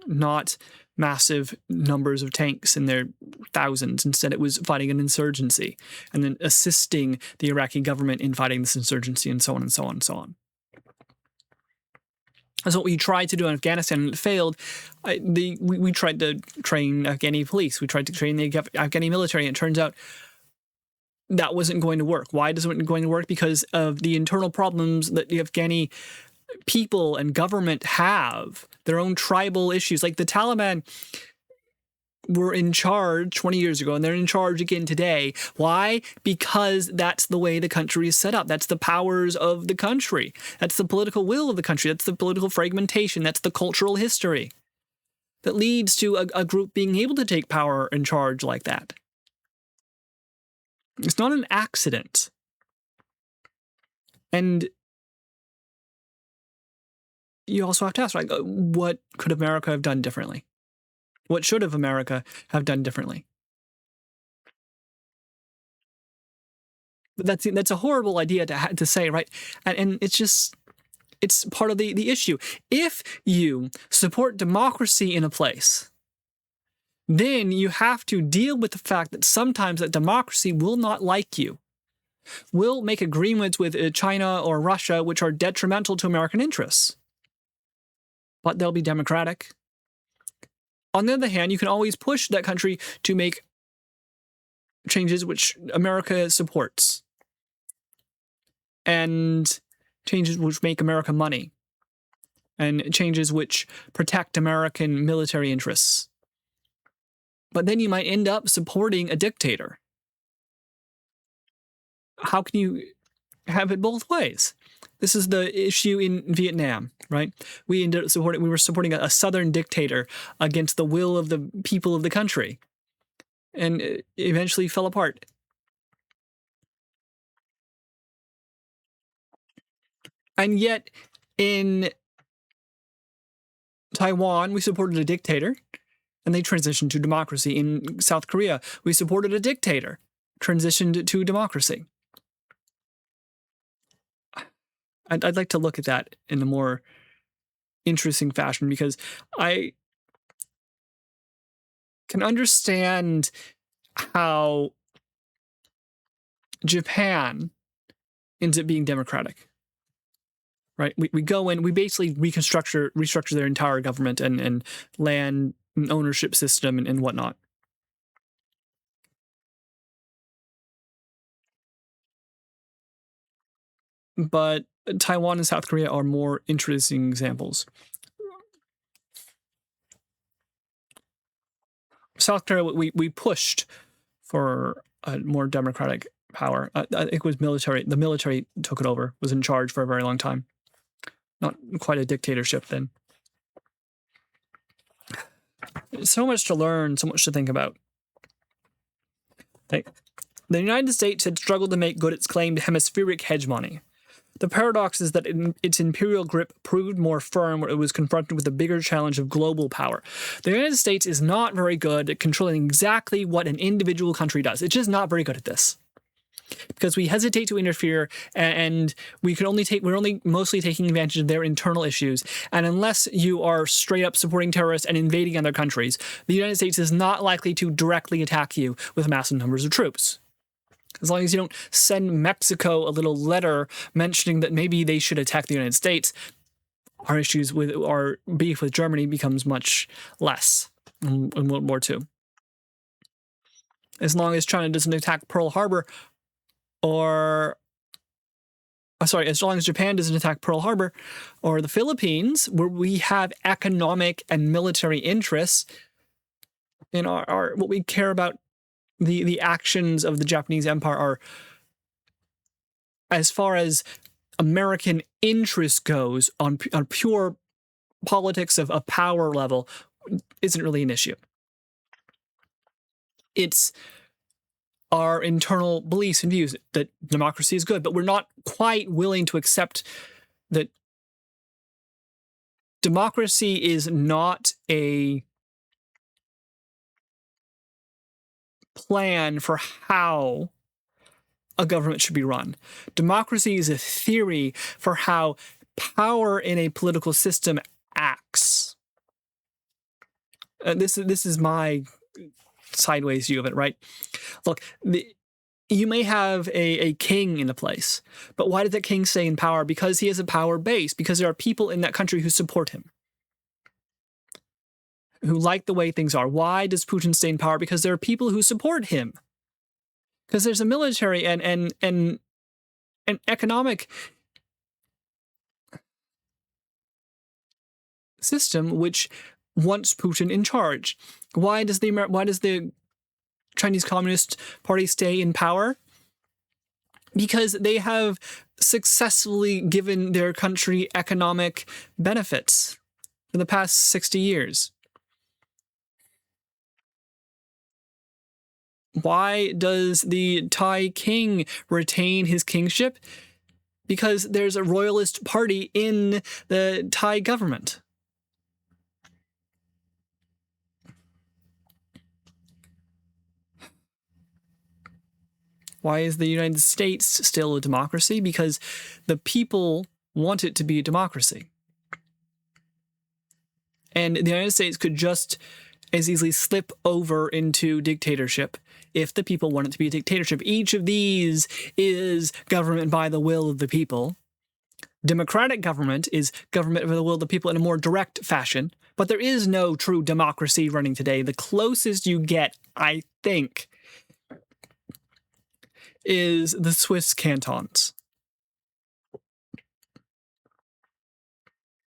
Not massive numbers of tanks in their thousands. Instead, it was fighting an insurgency and then assisting the Iraqi government in fighting this insurgency and so on and so on and so on. That's what we tried to do in Afghanistan, and it failed. We tried to train Afghani police. We tried to train the Afghani military, and it turns out that wasn't going to work. Why wasn't it going to work? Because of the internal problems that the Afghani people and government have, their own tribal issues. Like the Taliban were in charge 20 years ago, and they're in charge again today. Why? Because that's the way the country is set up. That's the powers of the country. That's the political will of the country. That's the political fragmentation. That's the cultural history that leads to a group being able to take power and charge like that. It's not an accident. And you also have to ask, right, what could America have done differently? What should have America have done differently? But that's a horrible idea to say, right? And it's part of the issue. If you support democracy in a place, then you have to deal with the fact that sometimes that democracy will not like you, will make agreements with China or Russia which are detrimental to American interests. But they'll be democratic. On the other hand, you can always push that country to make changes which America supports, and changes which make America money, and changes which protect American military interests. But then you might end up supporting a dictator. How can you have it both ways? This is the issue in Vietnam, right? We were supporting a southern dictator against the will of the people of the country, and it eventually fell apart. And yet, in Taiwan, we supported a dictator, and they transitioned to democracy. In South Korea, we supported a dictator, transitioned to democracy. I'd like to look at that in a more interesting fashion, because I can understand how Japan ends up being democratic, right? We go in, we basically restructure their entire government and land and ownership system and whatnot. But Taiwan and South Korea are more interesting examples. South Korea, we pushed for a more democratic power. I think it was military. The military took it over, was in charge for a very long time. Not quite a dictatorship then. So much to learn, so much to think about. Okay. The United States had struggled to make good its claim to hemispheric hegemony. The paradox is that its imperial grip proved more firm when it was confronted with the bigger challenge of global power. The United States is not very good at controlling exactly what an individual country does. It's just not very good at this. Because we hesitate to interfere, and we're only mostly taking advantage of their internal issues. And unless you are straight up supporting terrorists and invading other countries, the United States is not likely to directly attack you with massive numbers of troops. As long as you don't send Mexico a little letter mentioning that maybe they should attack the United States, our beef with Germany becomes much less in World War II. As long as China doesn't attack Pearl Harbor, as long as Japan doesn't attack Pearl Harbor or the Philippines, where we have economic and military interests in our what we care about. The actions of the Japanese Empire are, as far as American interest goes, on pure politics of a power level, isn't really an issue. It's our internal beliefs and views that democracy is good, but we're not quite willing to accept that democracy is not a plan for how a government should be run. Democracy is a theory for how power in a political system acts. This is my sideways view of it, right? Look, you may have a king in a place, but why did that king stay in power? Because he has a power base, because there are people in that country who support him, who like the way things are. Why does Putin stay in power? Because there are people who support him. Because there's a military and economic system which wants Putin in charge. Why does the Chinese Communist Party stay in power? Because they have successfully given their country economic benefits for the past 60 years. Why does the Thai king retain his kingship? Because there's a royalist party in the Thai government. Why is the United States still a democracy? Because the people want it to be a democracy. And the United States could just as easily slip over into dictatorship if the people want it to be a dictatorship. Each of these is government by the will of the people. Democratic government is government by the will of the people in a more direct fashion. But there is no true democracy running today. The closest you get, I think, is the Swiss cantons.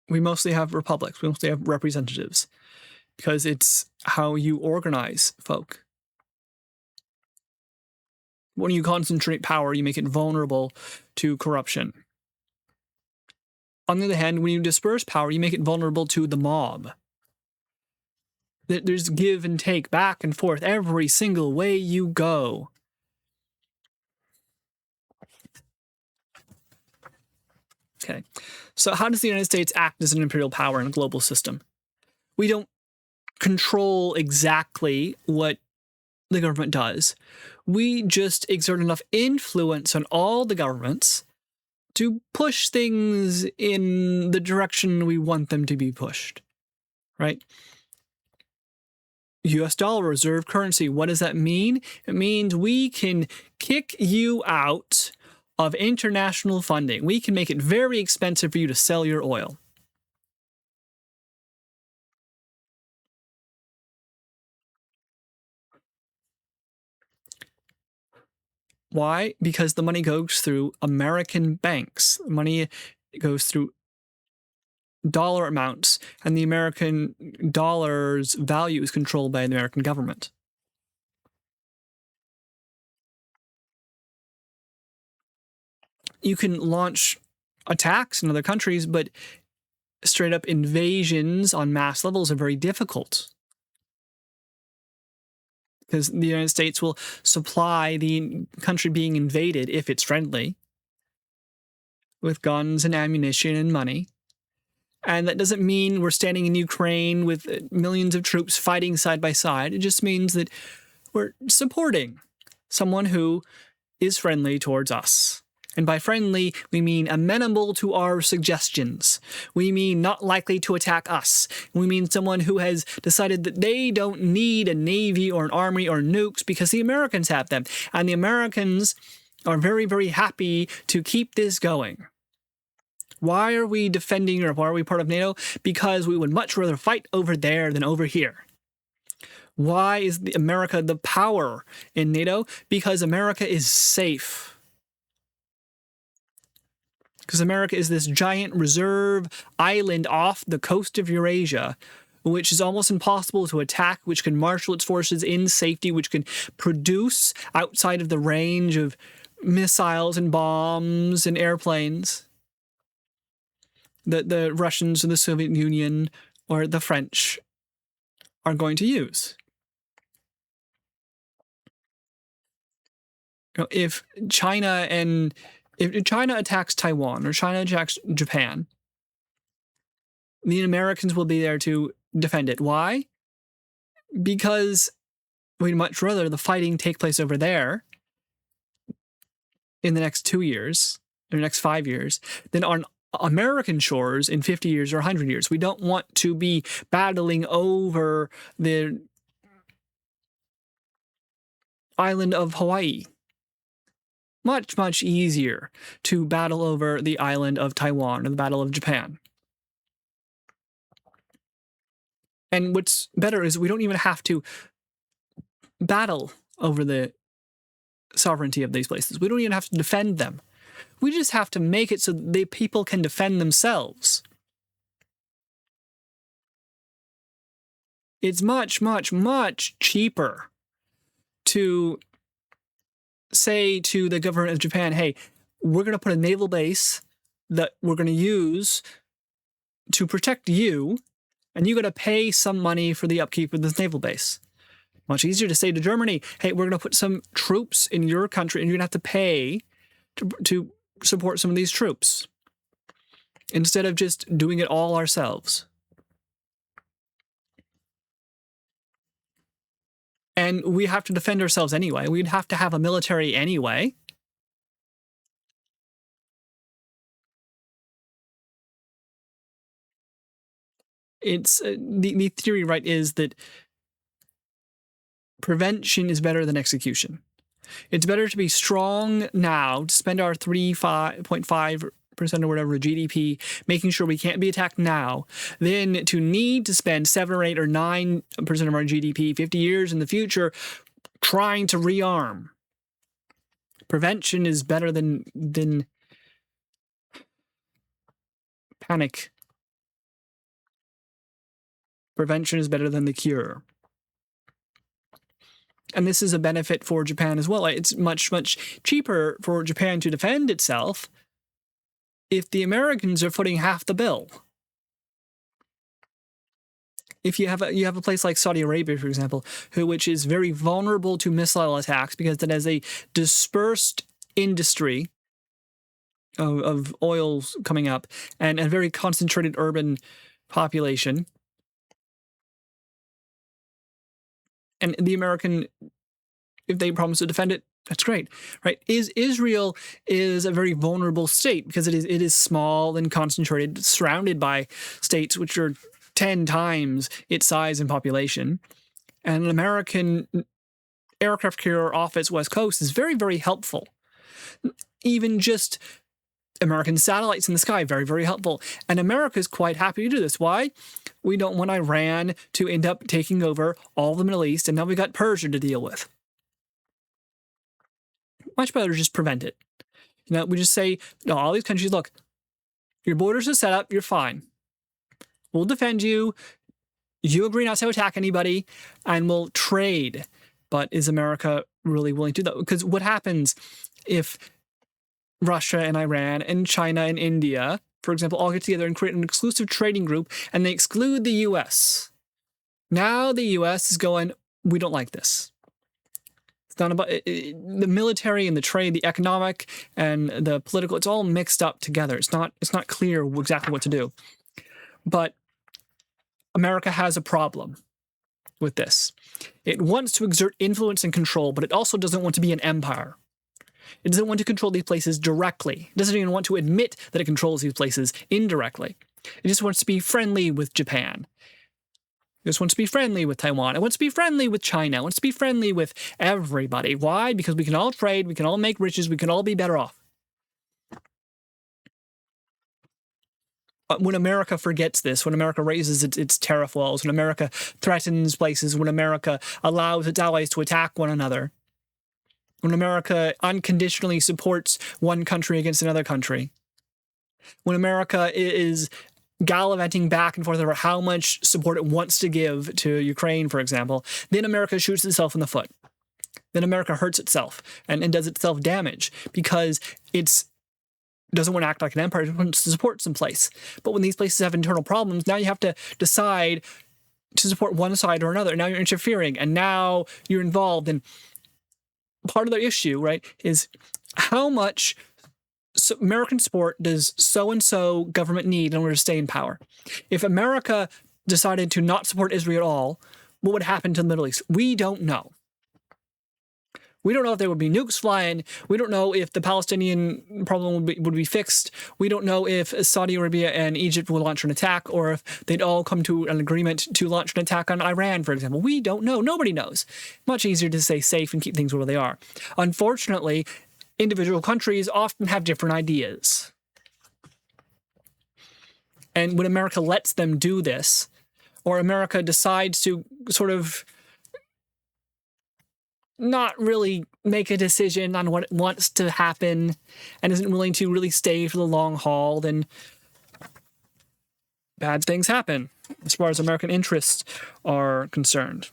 We mostly have republics. We mostly have representatives, because it's how you organize folk. When you concentrate power, you make it vulnerable to corruption. On the other hand, when you disperse power, you make it vulnerable to the mob. There's give and take, back and forth, every single way you go. Okay, so how does the United States act as an imperial power in a global system? We don't control exactly what the government does. We just exert enough influence on all the governments to push things in the direction we want them to be pushed, right? US dollar, reserve currency, what does that mean? It means we can kick you out of international funding. We can make it very expensive for you to sell your oil. Why? Because the money goes through American banks. Money goes through dollar amounts, and the American dollar's value is controlled by the American government. You can launch attacks in other countries, but straight up invasions on mass levels are very difficult, because the United States will supply the country being invaded, if it's friendly, with guns and ammunition and money. And that doesn't mean we're standing in Ukraine with millions of troops fighting side by side. It just means that we're supporting someone who is friendly towards us. And by friendly, we mean amenable to our suggestions. We mean not likely to attack us. We mean someone who has decided that they don't need a navy or an army or nukes because the Americans have them. And the Americans are very, very happy to keep this going. Why are we defending Europe? Why are we part of NATO? Because we would much rather fight over there than over here. Why is America the power in NATO? Because America is safe. Because America is this giant reserve island off the coast of Eurasia, which is almost impossible to attack, which can marshal its forces in safety, which can produce outside of the range of missiles and bombs and airplanes that the Russians or the Soviet Union or the French are going to use. If China attacks Taiwan or China attacks Japan, the Americans will be there to defend it. Why? Because we'd much rather the fighting take place over there in the next 2 years, or the next 5 years, than on American shores in 50 years or 100 years. We don't want to be battling over the island of Hawaii. Much, much easier to battle over the island of Taiwan or the Battle of Japan. And what's better is we don't even have to battle over the sovereignty of these places. We don't even have to defend them. We just have to make it so the people can defend themselves. It's much, much, much cheaper to say to the government of Japan, hey, we're going to put a naval base that we're going to use to protect you, and you got to pay some money for the upkeep of this naval base. Much easier to say to Germany, hey, we're going to put some troops in your country, and you're going to have to pay to support some of these troops, instead of just doing it all ourselves. And we have to defend ourselves anyway. We'd have to have a military anyway. It's the theory, right, is that prevention is better than execution. It's better to be strong now, to spend our 3.5% or whatever GDP, making sure we can't be attacked now, than to need to spend 7 or 8 or 9% of our GDP 50 years in the future trying to rearm. Prevention is better than panic. Prevention is better than the cure. And this is a benefit for Japan as well. It's much, much cheaper for Japan to defend itself if the Americans are footing half the bill. If you have a place like Saudi Arabia, for example, which is very vulnerable to missile attacks because it has a dispersed industry of oil coming up and a very concentrated urban population. And the American, if they promise to defend it, that's great, right? Israel is a very vulnerable state because it is small and concentrated, surrounded by states which are 10 times its size and population. And an American aircraft carrier off its west coast is very, very helpful. even just American satellites in the sky, very, very helpful. And America is quite happy to do this. Why? We don't want Iran to end up taking over all the Middle East, and now we got Persia to deal with. Much better to just prevent it. We just say, no, all these countries, look, your borders are set up, you're fine. We'll defend you. You agree not to attack anybody, and we'll trade. But is America really willing to do that? Because what happens if Russia and Iran and China and India, for example, all get together and create an exclusive trading group, and they exclude the U.S.? Now the U.S. is going, we don't like this. It's not about the military and the trade, the economic and the political. It's all mixed up together. It's not clear exactly what to do. But America has a problem with this. It wants to exert influence and control, but it also doesn't want to be an empire. It doesn't want to control these places directly. It doesn't even want to admit that it controls these places indirectly. It just wants to be friendly with Japan. It just wants to be friendly with Taiwan. It wants to be friendly with China. It wants to be friendly with everybody. Why? Because we can all trade, we can all make riches, we can all be better off. When America forgets this, when America raises its tariff walls, when America threatens places, when America allows its allies to attack one another, when America unconditionally supports one country against another country, when America is gallivanting back and forth over how much support it wants to give to Ukraine, for example, then America shoots itself in the foot. Then America hurts itself and does itself damage because it doesn't want to act like an empire. It wants to support some place. But when these places have internal problems, now you have to decide to support one side or another. Now you're interfering, and now you're involved. And part of the issue, right, is how much American support does so-and-so government need in order to stay in power? If America decided to not support Israel at all, what would happen to the Middle East? We don't know. We don't know if there would be nukes flying. We don't know if the Palestinian problem would be fixed. We don't know if Saudi Arabia and Egypt will launch an attack, or if they'd all come to an agreement to launch an attack on Iran, for example. We don't know. Nobody knows. Much easier to stay safe and keep things where they are. Unfortunately, individual countries often have different ideas. And when America lets them do this, or America decides to sort of not really make a decision on what it wants to happen and isn't willing to really stay for the long haul, then bad things happen as far as American interests are concerned.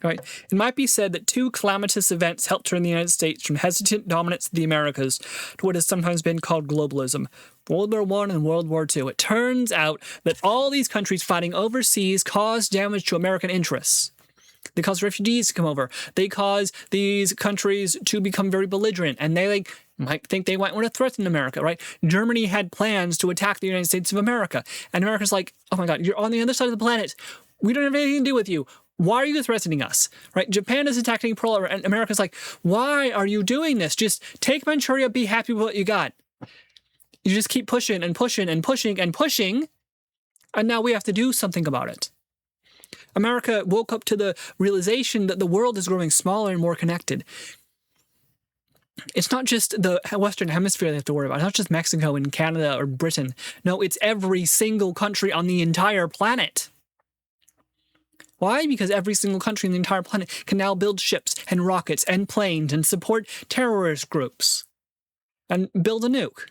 Right. It might be said that two calamitous events helped turn the United States from hesitant dominance of the Americas to what has sometimes been called globalism. World War I and World War II. It turns out that all these countries fighting overseas caused damage to American interests. They cause refugees to come over. They cause these countries to become very belligerent, and they might think they might want to threaten America, right? Germany had plans to attack the United States of America, and America's like, oh my God, you're on the other side of the planet. We don't have anything to do with you. Why are you threatening us? Right? Japan is attacking Pearl Harbor, and America's like, why are you doing this? Just take Manchuria, be happy with what you got. You just keep pushing and pushing and pushing and pushing, and now we have to do something about it. America woke up to the realization that the world is growing smaller and more connected. It's not just the Western Hemisphere they have to worry about. It's not just Mexico and Canada or Britain. No, it's every single country on the entire planet. Why? Because every single country on the entire planet can now build ships and rockets and planes and support terrorist groups and build a nuke.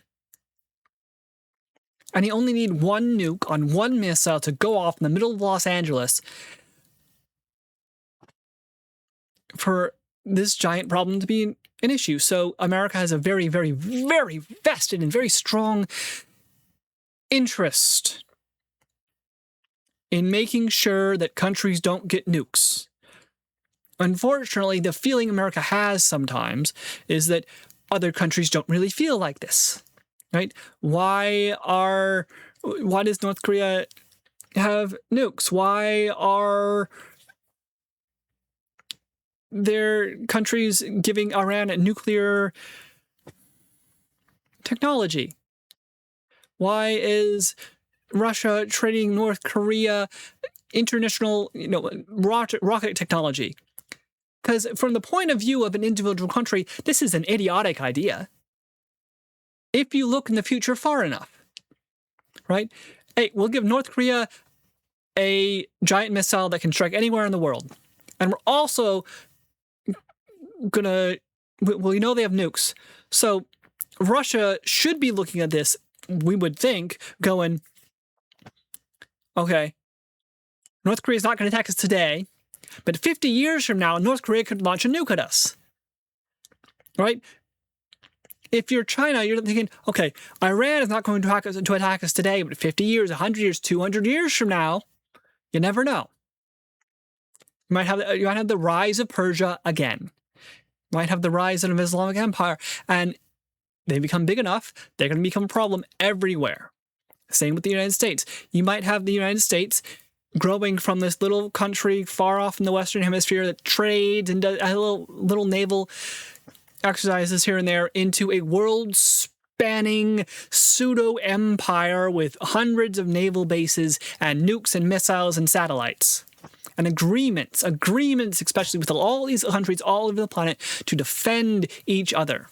And you only need one nuke on one missile to go off in the middle of Los Angeles for this giant problem to be an issue. So America has a very, very, very vested and very strong interest in making sure that countries don't get nukes. Unfortunately, the feeling America has sometimes is that other countries don't really feel like this, right? Why does North Korea have nukes? Why are their countries giving Iran nuclear technology? Why is Russia trading North Korea international, rocket technology? Because from the point of view of an individual country, this is an idiotic idea. If you look in the future far enough, right? Hey, we'll give North Korea a giant missile that can strike anywhere in the world. And we're also gonna, well, they have nukes. So Russia should be looking at this, we would think, going, okay, North Korea's not going to attack us today, but 50 years from now, North Korea could launch a nuke at us, right? If you're China, you're thinking, okay, Iran is not going to attack us today, but 50 years, 100 years, 200 years from now, you never know. You might have the rise of Persia again. You might have the rise of an Islamic empire, and they become big enough, they're going to become a problem everywhere. Same with the United States. You might have the United States growing from this little country far off in the Western Hemisphere that trades and does little naval exercises here and there into a world-spanning pseudo-empire with hundreds of naval bases and nukes and missiles and satellites. And agreements, especially with all these countries all over the planet to defend each other.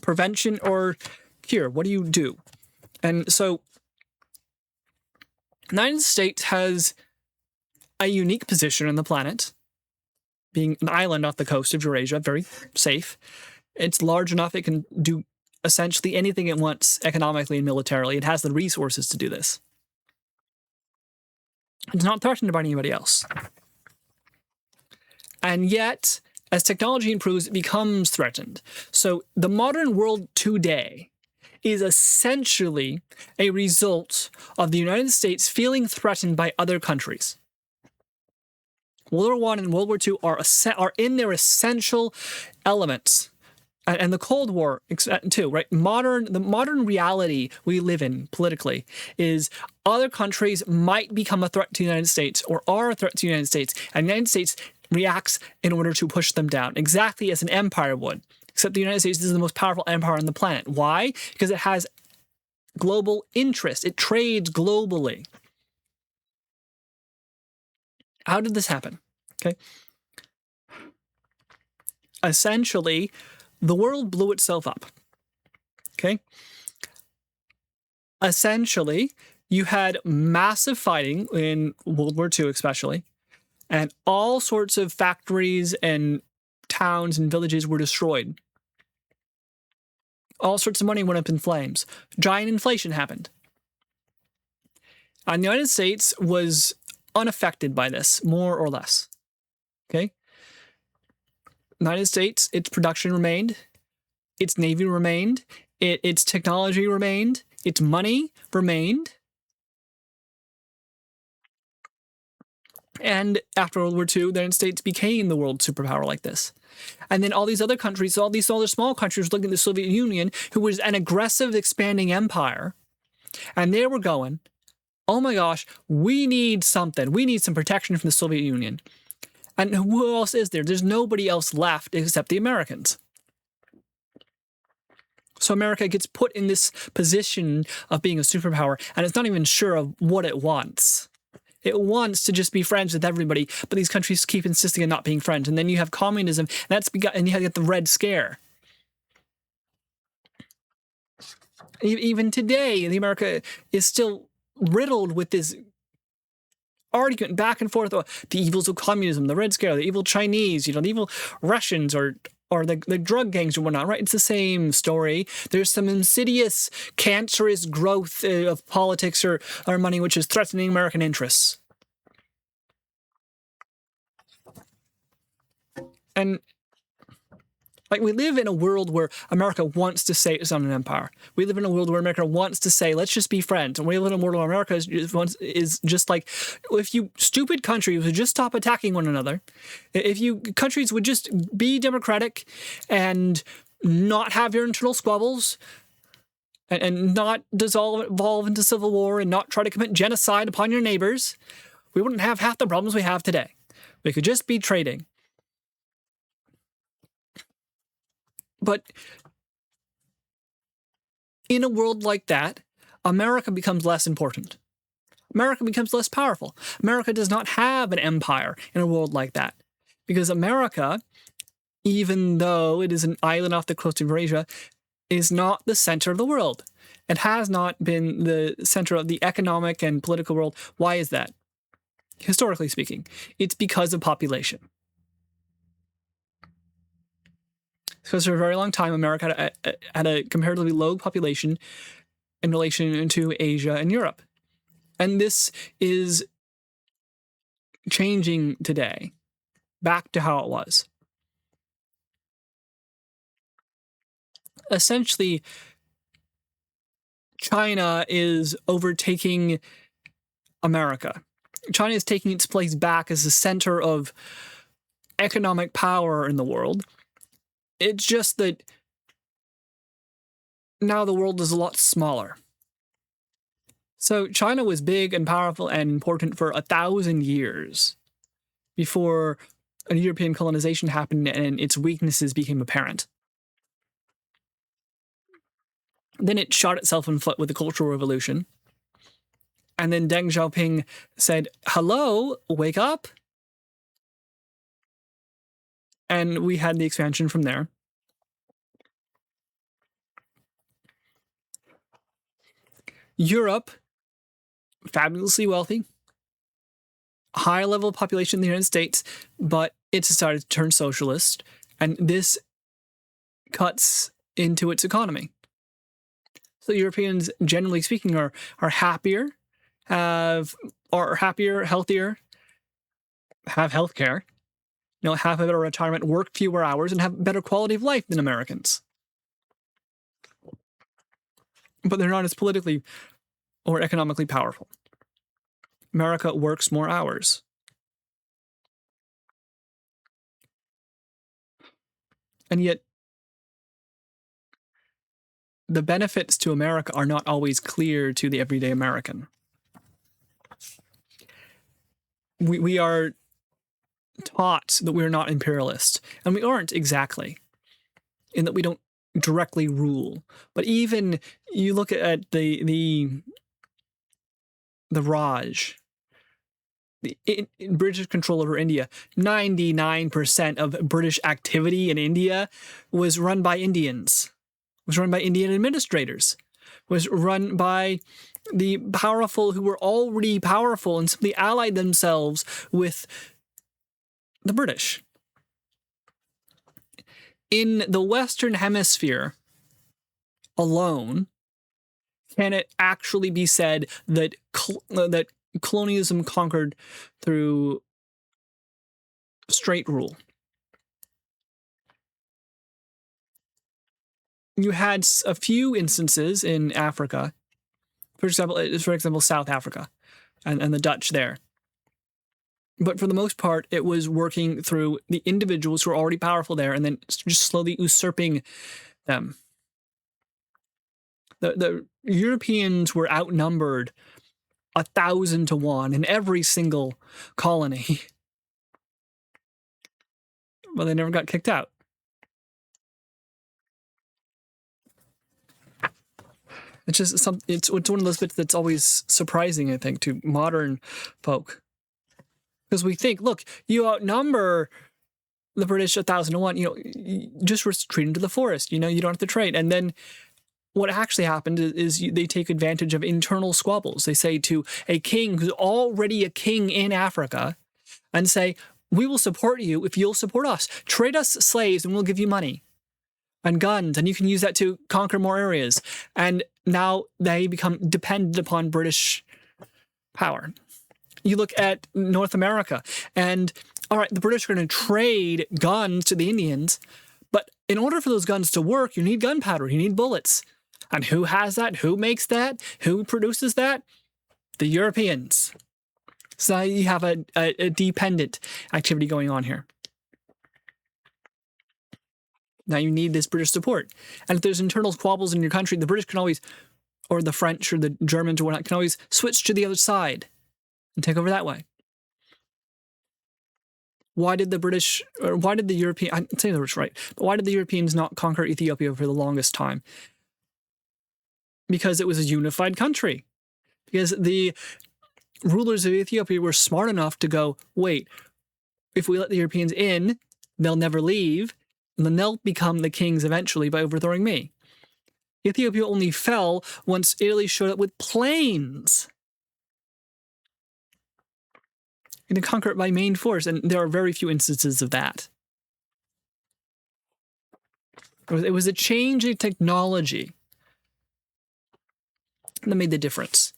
Prevention or cure, what do you do? And so the United States has a unique position on the planet, being an island off the coast of Eurasia, very safe. It's large enough it can do essentially anything it wants economically and militarily. It has the resources to do this. It's not threatened by anybody else. And yet, as technology improves, it becomes threatened. So the modern world today is essentially a result of the United States feeling threatened by other countries. World War I and World War II are in their essential elements. And the Cold War too, right? The modern reality we live in politically is other countries might become a threat to the United States or are a threat to the United States, and the United States reacts in order to push them down, exactly as an empire would. Except the United States is the most powerful empire on the planet. Why? Because it has global interest. It trades globally. How did this happen? Okay. Essentially, the world blew itself up. Okay? Essentially, you had massive fighting in World War II especially, and all sorts of factories and towns and villages were destroyed. All sorts of money went up in flames. Giant inflation happened. And the United States was unaffected by this, more or less. Okay? United States, its production remained, its navy remained, its technology remained, its money remained. And after World War II, the United States became the world superpower like this. And then all these other countries, all these other small countries looking at the Soviet Union, who was an aggressive, expanding empire, and they were going, oh my gosh, we need something. We need some protection from the Soviet Union. And who else is there? There's nobody else left except the Americans. So America gets put in this position of being a superpower, and it's not even sure of what it wants. It wants to just be friends with everybody, but these countries keep insisting on not being friends. And then you have communism, and you get the Red Scare. Even today, the America is still riddled with this argument back and forth about the evils of communism, the Red Scare, the evil Chinese, the evil Russians, or the drug gangs and whatnot, right? It's the same story. There's some insidious, cancerous growth of politics or money which is threatening American interests. And we live in a world where America wants to say it's not an empire. We live in a world where America wants to say, let's just be friends. And we live in a world where America is just like, if you stupid countries would just stop attacking one another, if you countries would just be democratic and not have your internal squabbles, and not evolve into civil war and not try to commit genocide upon your neighbors, we wouldn't have half the problems we have today. We could just be trading. But in a world like that, America becomes less important. America becomes less powerful. America does not have an empire in a world like that. Because America, even though it is an island off the coast of Eurasia, is not the center of the world. It has not been the center of the economic and political world. Why is that? Historically speaking, it's because of population. Because for a very long time, America had a comparatively low population in relation to Asia and Europe. And this is changing today, back to how it was. Essentially, China is overtaking America. China is taking its place back as the center of economic power in the world. It's just that now the world is a lot smaller. So China was big and powerful and important for 1,000 years before a European colonization happened and its weaknesses became apparent. Then it shot itself in the foot with the Cultural Revolution. And then Deng Xiaoping said, hello, wake up. And we had the expansion from there. Europe, fabulously wealthy, high level of population in the United States, but it decided to turn socialist, and this cuts into its economy. So Europeans, generally speaking, are happier, are happier, healthier, have healthcare, have a better retirement, work fewer hours, and have better quality of life than Americans. But they're not as politically or economically powerful. America works more hours. And yet, the benefits to America are not always clear to the everyday American. We are taught that we're not imperialist, and we aren't exactly, in that we don't directly rule. But even you look at the Raj, the British control over India, 99% of British activity in India was run by Indians, was run by Indian administrators, was run by the powerful who were already powerful and simply allied themselves with the British. In the Western Hemisphere alone, can it actually be said that that colonialism conquered through straight rule? You had a few instances in Africa, for example, South Africa and the Dutch there. But for the most part, it was working through the individuals who were already powerful there and then just slowly usurping them. The Europeans were outnumbered 1,000 to 1 in every single colony. But they never got kicked out. It's just it's one of those bits that's always surprising, I think, to modern folk. Because we think, look, you outnumber the British 1,000 to 1, just retreat into the forest, you don't have to trade. And then what actually happened is they take advantage of internal squabbles. They say to a king who's already a king in Africa and say, we will support you if you'll support us. Trade us slaves and we'll give you money and guns, and you can use that to conquer more areas. And now they become dependent upon British power. You look at North America, and all right, the British are going to trade guns to the Indians, but in order for those guns to work, you need gunpowder, you need bullets. And who has that? Who makes that? Who produces that? The Europeans. So now you have a dependent activity going on here. Now you need this British support. And if there's internal squabbles in your country, the British can always, or the French or the Germans or whatnot, can always switch to the other side and take over that way. Why did the British, or why did the European, I'm saying the right, but why did the Europeans not conquer Ethiopia for the longest time? Because it was a unified country. Because the rulers of Ethiopia were smart enough to go, wait, if we let the Europeans in, they'll never leave, and then they'll become the kings eventually by overthrowing me. Ethiopia only fell once Italy showed up with planes and to conquer it by main force, and there are very few instances of that. It was a change in technology that made the difference.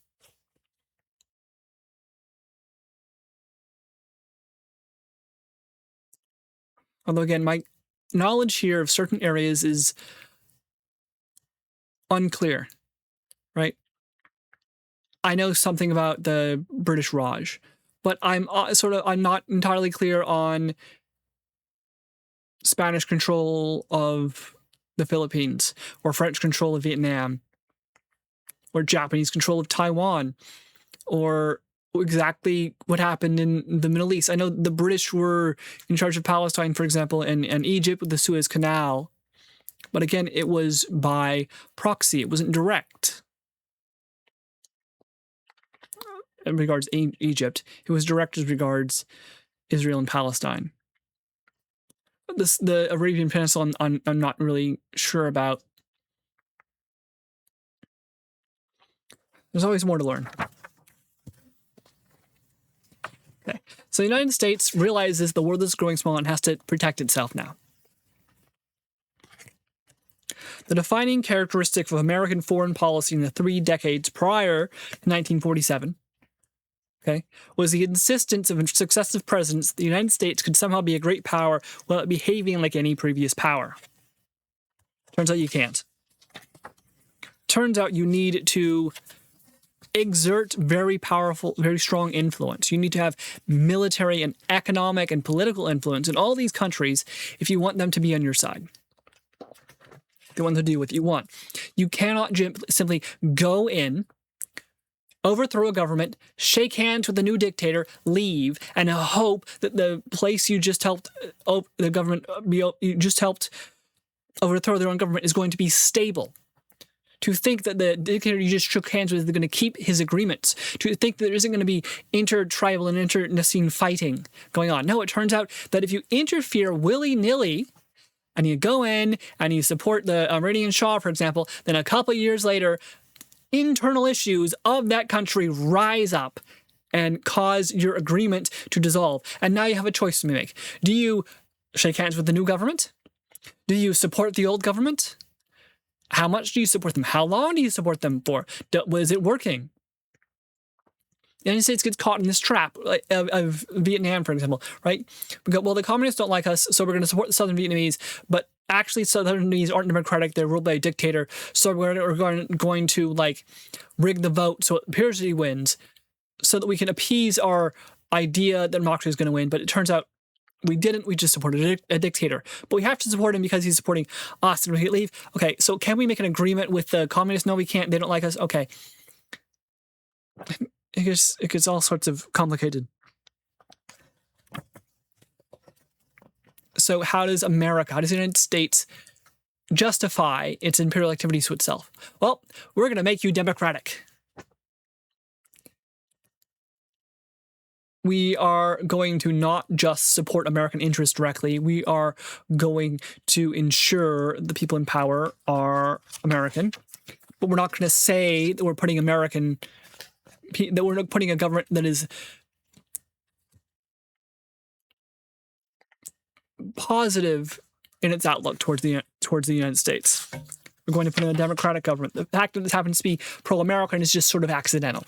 Although, again, my knowledge here of certain areas is unclear, right? I know something about the British Raj, but I'm not entirely clear on Spanish control of the Philippines, or French control of Vietnam, or Japanese control of Taiwan, or exactly what happened in the Middle East. I know the British were in charge of Palestine, for example, and Egypt with the Suez Canal. But again, it was by proxy. It wasn't direct. In regards Egypt, it was direct as regards Israel and Palestine. The Arabian Peninsula, I'm not really sure about. There's always more to learn. Okay, so the United States realizes the world is growing small and has to protect itself now. The defining characteristic of American foreign policy in the 3 decades prior to 1947, okay, was the insistence of successive presidents that the United States could somehow be a great power without behaving like any previous power. Turns out you can't. Turns out you need to exert very powerful, very strong influence. You need to have military and economic and political influence in all these countries if you want them to be on your side. They want to do what you want. You cannot simply go in, overthrow a government, shake hands with the new dictator, leave, and hope that the place you just helped you just helped overthrow their own government is going to be stable. To think that the dictator you just shook hands with is going to keep his agreements. To think that there isn't going to be inter-tribal and internecine fighting going on. No, it turns out that if you interfere willy-nilly, and you go in and you support the Iranian Shah, for example, then a couple of years later, internal issues of that country rise up and cause your agreement to dissolve. And now you have a choice to make. Do you shake hands with the new government? Do you support the old government? How much do you support them? How long do you support them for? Was it working? The United States gets caught in this trap of Vietnam, for example, right? We go, well, the communists don't like us, so we're going to support the Southern Vietnamese, but actually Southern Vietnamese aren't democratic, they're ruled by a dictator, so we're going to like rig the vote so it appears that he wins, so that we can appease our idea that democracy is going to win, but it turns out we didn't, we just supported a dictator. But we have to support him because he's supporting us, and we leave. Okay, so can we make an agreement with the communists? No, we can't, they don't like us. Okay. It gets all sorts of complicated. So how does the United States justify its imperial activities to itself? Well, we're going to make you democratic. We are going to not just support American interests directly. We are going to ensure the people in power are American. But we're not going to say that we're putting a government that is positive in its outlook towards the United States. We're going to put in a democratic government. The fact that this happens to be pro-American is just sort of accidental.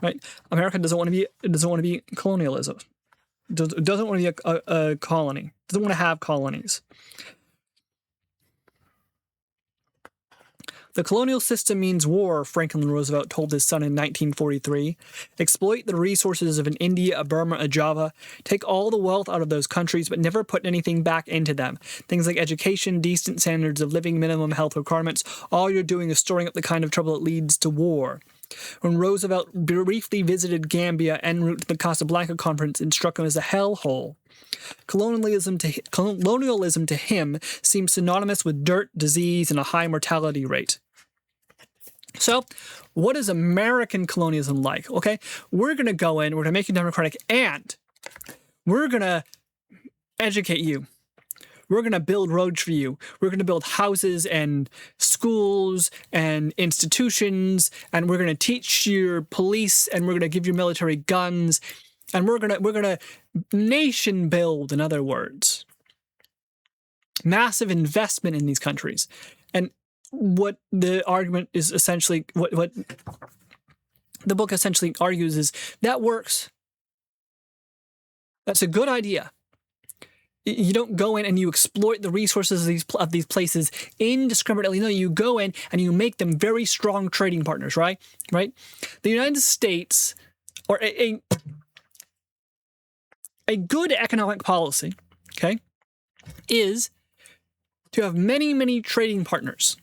Right? America doesn't want to be colonialism. It doesn't want to be a colony. It doesn't want to have colonies. The colonial system means war, Franklin Roosevelt told his son in 1943. Exploit the resources of an India, a Burma, a Java. Take all the wealth out of those countries, but never put anything back into them. Things like education, decent standards of living, minimum health requirements. All you're doing is storing up the kind of trouble that leads to war. When Roosevelt briefly visited Gambia en route to the Casablanca Conference, it struck him as a hellhole. Colonialism to him seems synonymous with dirt, disease, and a high mortality rate. So, what is American colonialism like? Okay, we're going to go in, we're going to make you democratic, and we're going to educate you. We're going to build roads for you. We're going to build houses and schools and institutions, and we're going to teach your police, and we're going to give your military guns, and we're going to nation build, in other words. Massive investment in these countries. And what the argument is essentially, what the book essentially argues is that works. That's a good idea. You don't go in and you exploit the resources of these places indiscriminately. No, you go in and you make them very strong trading partners, right? Right? The United States, or a good economic policy, okay, is to have many, many trading partners.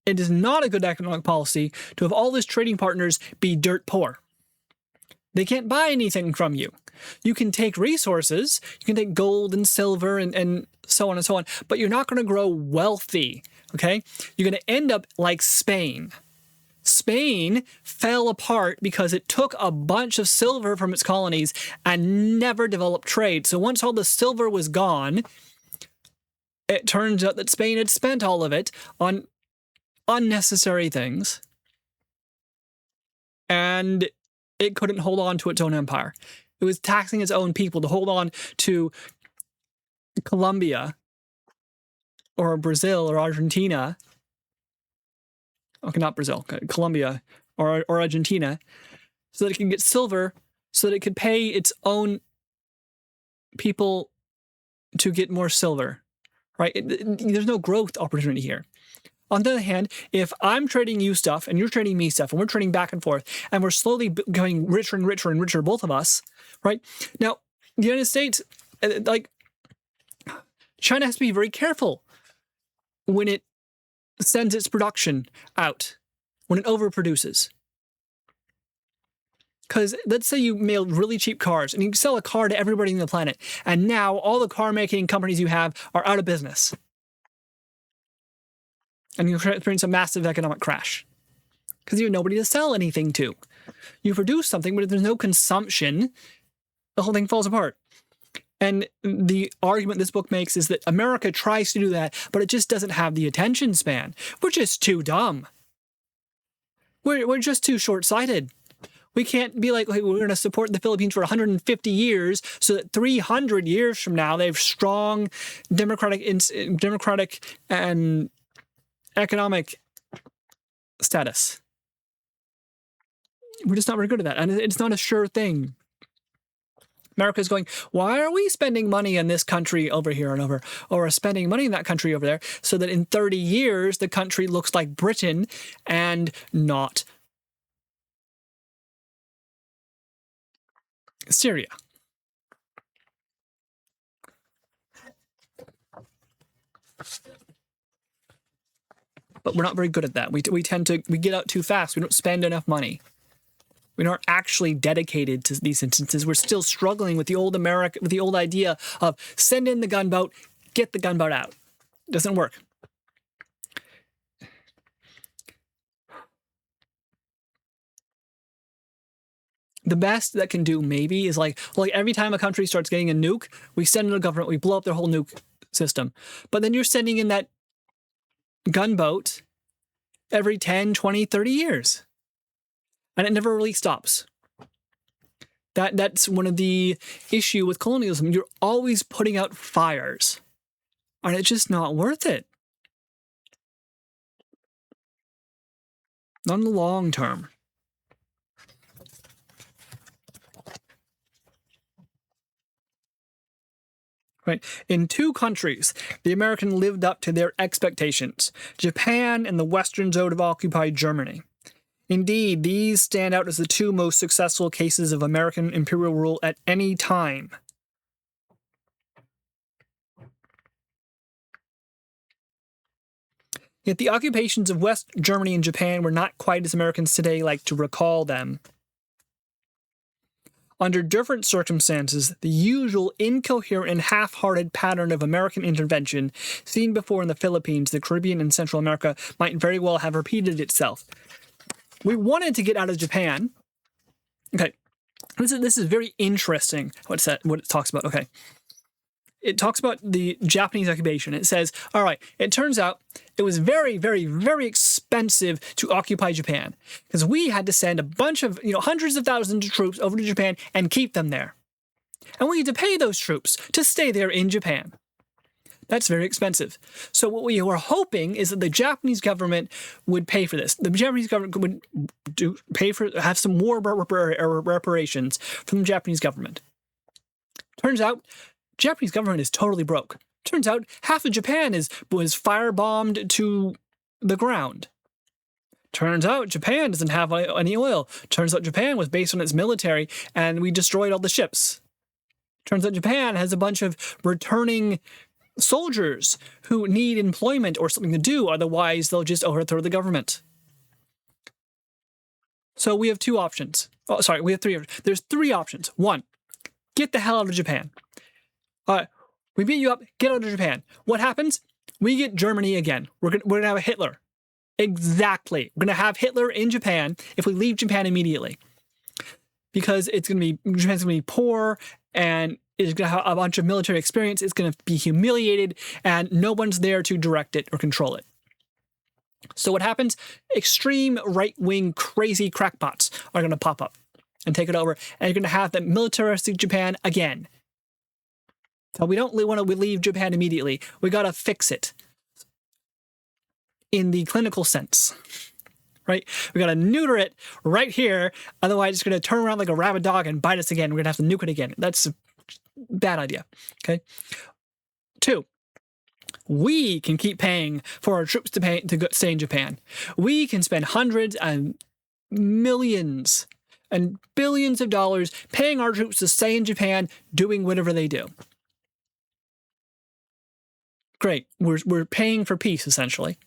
It is not a good economic policy to have all these trading partners be dirt poor. They can't buy anything from you. You can take resources, you can take gold and silver and so on and so on, but you're not going to grow wealthy, okay? You're going to end up like Spain. Spain fell apart because it took a bunch of silver from its colonies and never developed trade. So once all the silver was gone, it turns out that Spain had spent all of it on unnecessary things, and it couldn't hold on to its own empire. It was taxing its own people to hold on to Colombia or Brazil or Argentina. Okay, not Brazil, Colombia or Argentina, so that it can get silver, so that it could pay its own people to get more silver, right? There's no growth opportunity here. On the other hand, if I'm trading you stuff and you're trading me stuff and we're trading back and forth and we're slowly going richer and richer and richer, both of us, right? Now, the United States, like, China has to be very careful when it sends its production out, when it overproduces. Because let's say you mail really cheap cars and you sell a car to everybody on the planet, and now all the car making companies you have are out of business. And you experience a massive economic crash because you have nobody to sell anything to. You produce something, but if there's no consumption, the whole thing falls apart. And the argument this book makes is that America tries to do that, but it just doesn't have the attention span. We're just too dumb. We're just too short-sighted. We can't be like, we're going to support the Philippines for 150 years so that 300 years from now they have strong democratic and economic status. We're just not very good at that, and it's not a sure thing. America's going, why are we spending money in this country over here and over, or spending money in that country over there, so that in 30 years the country looks like Britain and not Syria? But we're not very good at that. We tend to get out too fast. We don't spend enough money. We aren't actually dedicated to these instances. We're still struggling with the old idea of send in the gunboat, get the gunboat out. It doesn't work. The best that can do maybe is like every time a country starts getting a nuke, we send in a government, we blow up their whole nuke system. But then you're sending in that gunboat every 10, 20, 30 years. And it never really stops. That's one of the issue with colonialism. You're always putting out fires. And it's just not worth it. Not in the long term. Right. In two countries, the American lived up to their expectations: Japan and the western zone of occupied Germany. Indeed, these stand out as the two most successful cases of American imperial rule at any time. Yet the occupations of West Germany and Japan were not quite as Americans today like to recall them. Under different circumstances, the usual incoherent and half-hearted pattern of American intervention seen before in the Philippines, the Caribbean, and Central America might very well have repeated itself. We wanted to get out of Japan. Okay, this is very interesting what it talks about. Okay. It talks about the Japanese occupation. It says, all right, it turns out it was very, very, very expensive to occupy Japan because we had to send a bunch of, hundreds of thousands of troops over to Japan and keep them there. And we had to pay those troops to stay there in Japan. That's very expensive. So what we were hoping is that the Japanese government would pay for this. The Japanese government would have some war reparations from the Japanese government. Turns out, Japanese government is totally broke. Turns out half of Japan was firebombed to the ground. Turns out Japan doesn't have any oil. Turns out Japan was based on its military and we destroyed all the ships. Turns out Japan has a bunch of returning soldiers who need employment or something to do, otherwise they'll just overthrow the government. So we have two options. We have three. There's three options. One, get the hell out of Japan. We beat you up, get out of Japan. What happens? We get Germany again. We're gonna have a Hitler. Exactly. We're gonna have Hitler in Japan if we leave Japan immediately. Because Japan's gonna be poor and it's gonna have a bunch of military experience, it's gonna be humiliated, and no one's there to direct it or control it. So what happens? Extreme right-wing crazy crackpots are gonna pop up and take it over, and you're gonna have the militaristic Japan again. So we don't want to leave Japan immediately. We got to fix it in the clinical sense, right? We got to neuter it right here. Otherwise, it's going to turn around like a rabid dog and bite us again. We're going to have to nuke it again. That's a bad idea, okay? 2, we can keep paying for our troops to stay in Japan. We can spend hundreds and millions and billions of dollars paying our troops to stay in Japan doing whatever they do. Great. We're paying for peace, essentially.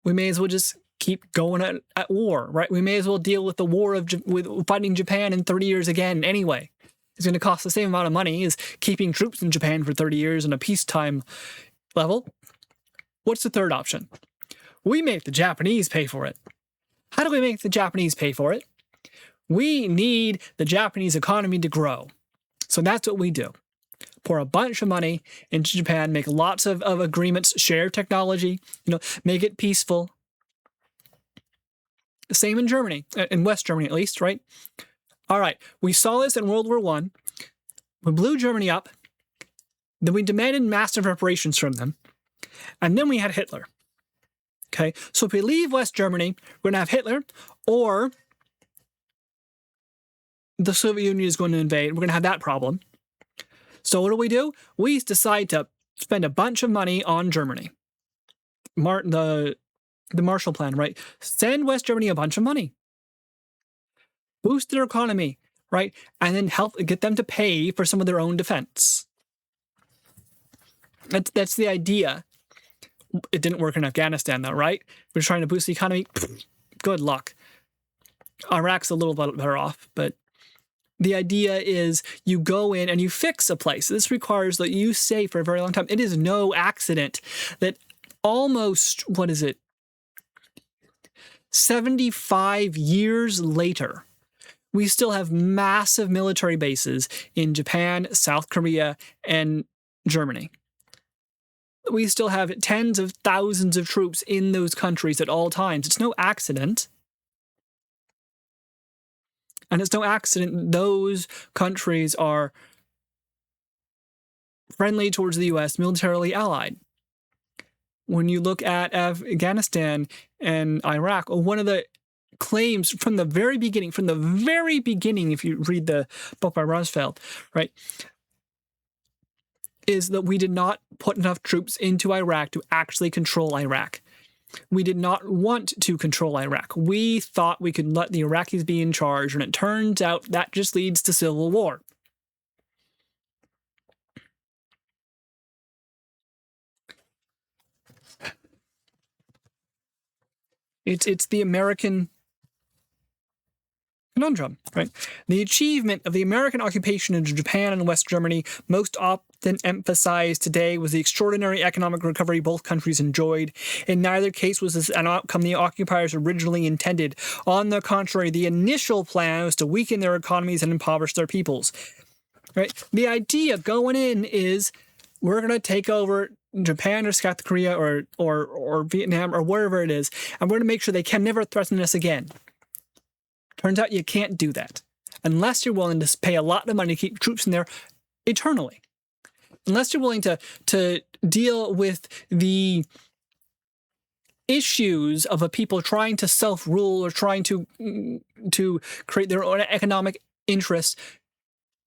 We may as well just keep going at war, right? We may as well deal with the war with fighting Japan in 30 years again anyway. It's going to cost the same amount of money as keeping troops in Japan for 30 years on a peacetime level. What's the third option? We make the Japanese pay for it. How do we make the Japanese pay for it? We need the Japanese economy to grow. So that's what we do. Pour a bunch of money into Japan, make lots of agreements, share technology, make it peaceful. Same in Germany, in West Germany at least, right? All right, we saw this in World War I. We blew Germany up. Then we demanded massive reparations from them. And then we had Hitler. Okay, so if we leave West Germany, we're going to have Hitler, or the Soviet Union is going to invade. We're going to have that problem. So what do? We decide to spend a bunch of money on Germany. The Marshall Plan, right? Send West Germany a bunch of money. Boost their economy, right? And then help get them to pay for some of their own defense. That's the idea. It didn't work in Afghanistan, though, right? We're trying to boost the economy. Good luck. Iraq's a little bit better off, but the idea is you go in and you fix a place. This requires that you stay for a very long time. It is no accident that almost, 75 years later, we still have massive military bases in Japan, South Korea, and Germany. We still have tens of thousands of troops in those countries at all times. It's no accident. And it's no accident those countries are friendly towards the U.S., militarily allied. When you look at Afghanistan and Iraq, one of the claims from the very beginning, if you read the book by Rumsfeld, right, is that we did not put enough troops into Iraq to actually control Iraq. We did not want to control Iraq. We thought we could let the Iraqis be in charge, and it turns out that just leads to civil war. It's the American conundrum, right? The achievement of the American occupation of Japan and West Germany, most often emphasized today, was the extraordinary economic recovery both countries enjoyed. In neither case was this an outcome the occupiers originally intended. On the contrary, the initial plan was to weaken their economies and impoverish their peoples. Right? The idea going in is we're going to take over Japan or South Korea or Vietnam or wherever it is, and we're going to make sure they can never threaten us again. Turns out you can't do that unless you're willing to pay a lot of money to keep troops in there eternally. Unless you're willing to deal with the issues of a people trying to self-rule or trying to create their own economic interests,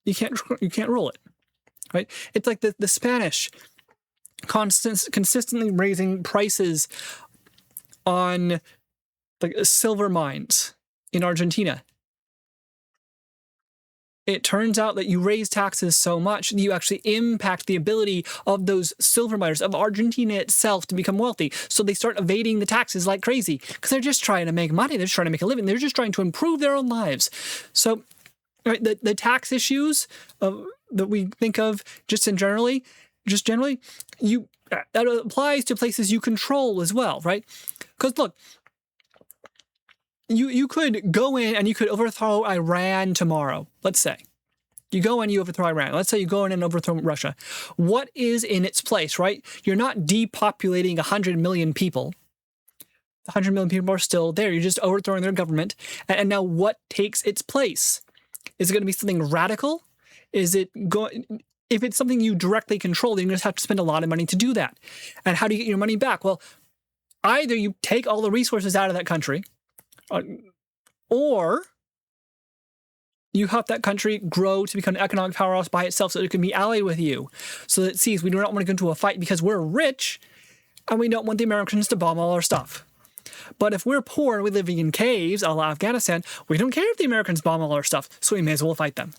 you can't rule it, right? It's like the Spanish consistently raising prices on like silver mines in Argentina. It turns out that you raise taxes so much that you actually impact the ability of those silver miners, of Argentina itself, to become wealthy. So they start evading the taxes like crazy because they're just trying to make money. They're just trying to make a living. They're just trying to improve their own lives. So right, the tax issues that we think of just generally, that applies to places you control as well, right? Because look, you could go in and you could overthrow Iran tomorrow, let's say. You go in, you overthrow Iran. Let's say you go in and overthrow Russia. What is in its place, right? You're not depopulating 100 million people. 100 million people are still there. You're just overthrowing their government. And now what takes its place? Is it going to be something radical? Is it going... If it's something you directly control, then you just have to spend a lot of money to do that. And how do you get your money back? Well, either you take all the resources out of that country, or you help that country grow to become an economic powerhouse by itself so that it can be allied with you. So that it sees we do not want to go into a fight because we're rich and we don't want the Americans to bomb all our stuff. But if we're poor and we're living in caves, a la Afghanistan, we don't care if the Americans bomb all our stuff, so we may as well fight them.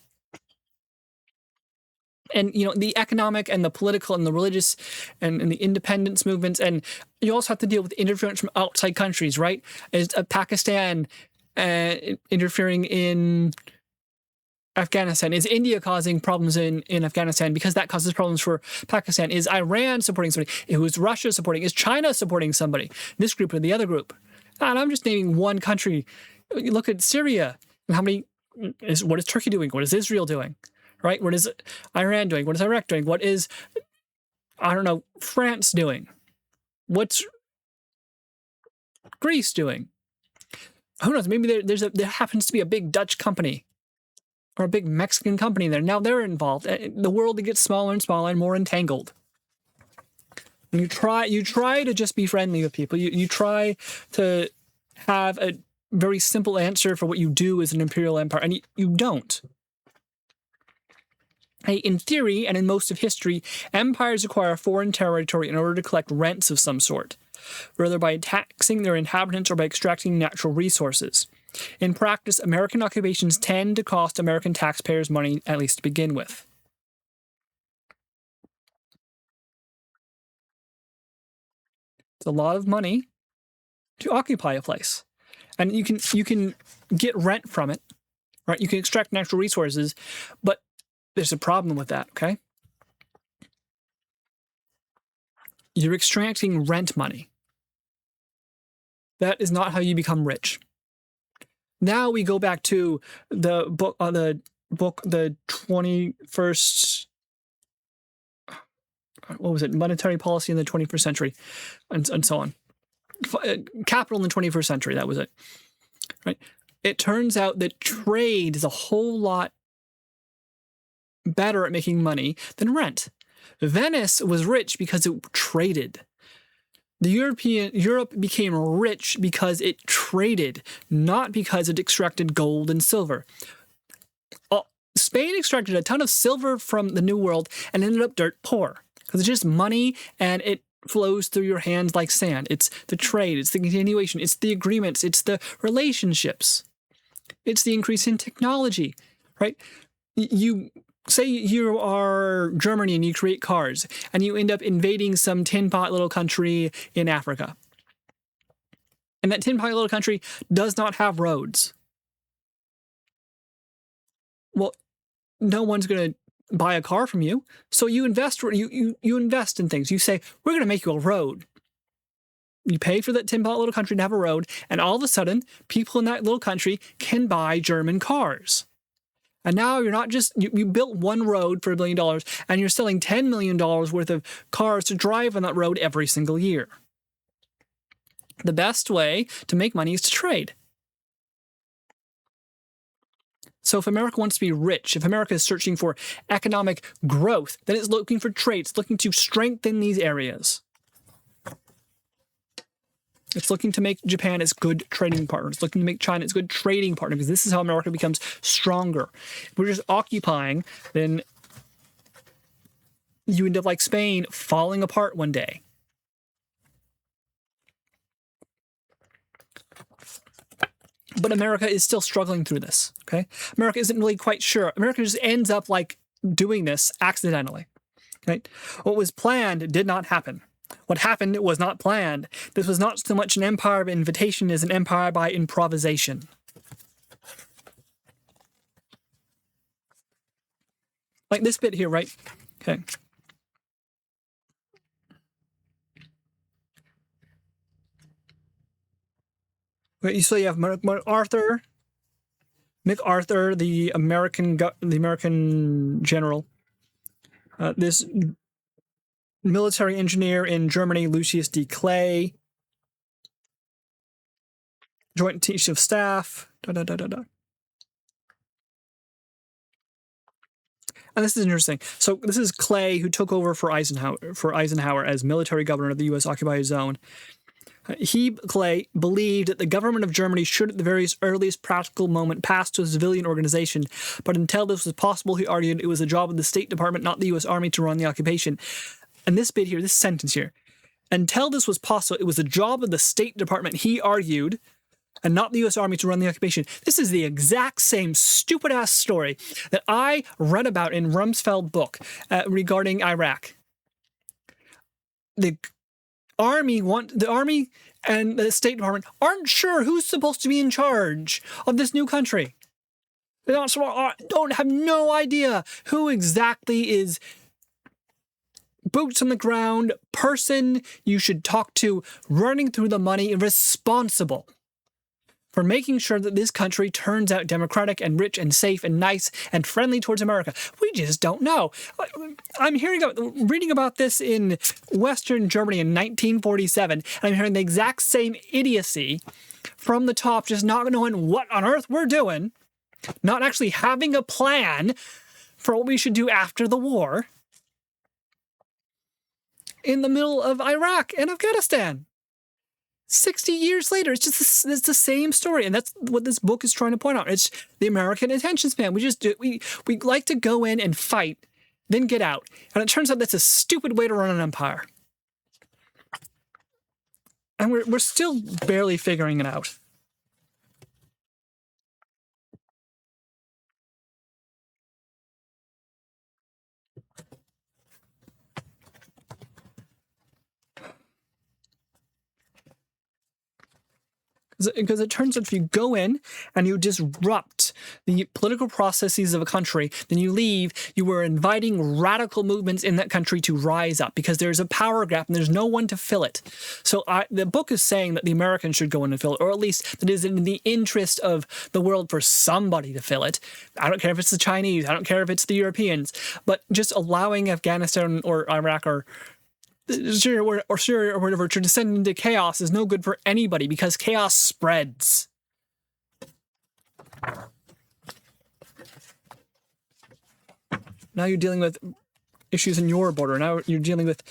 And, the economic and the political and the religious and the independence movements. And you also have to deal with interference from outside countries, right? Is Pakistan interfering in Afghanistan? Is India causing problems in Afghanistan because that causes problems for Pakistan? Is Iran supporting somebody? Who's Russia supporting? Is China supporting somebody? This group or the other group? And I'm just naming one country. You look at Syria. What is Turkey doing? What is Israel doing? Right? What is Iran doing? What is Iraq doing? What is, France doing? What's Greece doing? Who knows? Maybe there happens to be a big Dutch company or a big Mexican company there. Now they're involved. The world gets smaller and smaller and more entangled. And you try to just be friendly with people. You try to have a very simple answer for what you do as an imperial empire, and you don't. In theory, and in most of history, empires acquire foreign territory in order to collect rents of some sort, whether by taxing their inhabitants or by extracting natural resources. In practice, American occupations tend to cost American taxpayers money, at least to begin with. It's a lot of money to occupy a place. And you can get rent from it, right? You can extract natural resources, but there's a problem with that, okay? You're extracting rent money. That is not how you become rich. Now we go back to the book, the 21st, what was it? Monetary policy in the 21st century, and so on. Capital in the 21st century, that was it, right? It turns out that trade is a whole lot better at making money than rent. Venice was rich because it traded. Europe became rich because it traded, not because it extracted gold and silver. Spain extracted a ton of silver from the New World and ended up dirt poor because it's just money and it flows through your hands like sand. It's the trade, it's the continuation, it's the agreements, it's the relationships, it's the increase in technology, right? You say you are Germany and you create cars and you end up invading some tin pot little country in Africa. And that tin pot little country does not have roads. Well, no one's going to buy a car from you. So you invest in things. You say, we're going to make you a road. You pay for that tin pot little country to have a road, and all of a sudden, people in that little country can buy German cars. And now you're not just, you built one road for $1 billion, and you're selling $10 million worth of cars to drive on that road every single year. The best way to make money is to trade. So if America wants to be rich, if America is searching for economic growth, then it's looking for trade. It's looking to strengthen these areas. It's looking to make Japan its good trading partner. It's looking to make China its good trading partner, because this is how America becomes stronger. If we're just occupying, then you end up like Spain, falling apart one day. But America is still struggling through this, okay? America isn't really quite sure. America just ends up like doing this accidentally, right? What was planned did not happen. What happened was not planned. This was not so much an empire by invitation as an empire by improvisation. Like this bit here, right? Okay. So you have MacArthur, the American general. This military engineer in Germany, Lucius D. Clay. Joint Chiefs of Staff. And this is interesting. So this is Clay, who took over for Eisenhower as military governor of the U.S. occupied zone. Clay, believed that the government of Germany should at the very earliest practical moment pass to a civilian organization, but until this was possible, he argued it was the job of the State Department, not the U.S. Army, to run the occupation. And this bit here, this sentence here, until this was possible, it was the job of the State Department, he argued, and not the U.S. Army, to run the occupation. This is the exact same stupid-ass story that I read about in Rumsfeld's book regarding Iraq. The Army and the State Department aren't sure who's supposed to be in charge of this new country. They don't have no idea who exactly is boots on the ground person you should talk to, running through the money, and responsible for making sure that this country turns out democratic and rich and safe and nice and friendly towards America. We just don't know. I'm reading about this in Western Germany in 1947, and I'm hearing the exact same idiocy from the top, just not knowing what on earth we're doing, not actually having a plan for what we should do after the war, in the middle of Iraq and Afghanistan. 60 years later, it's the same story, and that's what this book is trying to point out. It's the American attention span. We like to go in and fight, then get out, and it turns out that's a stupid way to run an empire. And we're still barely figuring it out. Because it turns out if you go in and you disrupt the political processes of a country, then you leave, you are inviting radical movements in that country to rise up, because there's a power gap and there's no one to fill it. So the book is saying that the Americans should go in and fill it, or at least that it is in the interest of the world for somebody to fill it. I don't care if it's the Chinese, I don't care if it's the Europeans, but just allowing Afghanistan or Iraq or Syria or whatever to descend into chaos is no good for anybody, because chaos spreads. Now you're dealing with issues in your border. Now you're dealing with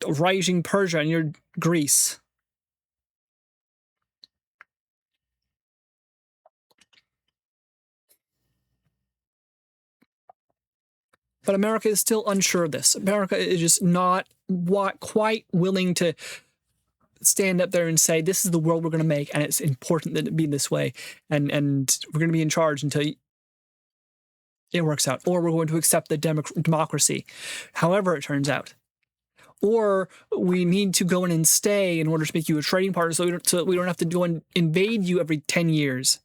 rising Persia and your Greece. But America is still unsure of this. America is just not quite willing to stand up there and say, this is the world we're going to make, and it's important that it be this way, and we're going to be in charge until it works out, or we're going to accept the democracy, however it turns out. or we need to go in and stay in order to make you a trading partner so we don't have to go and invade you every 10 years.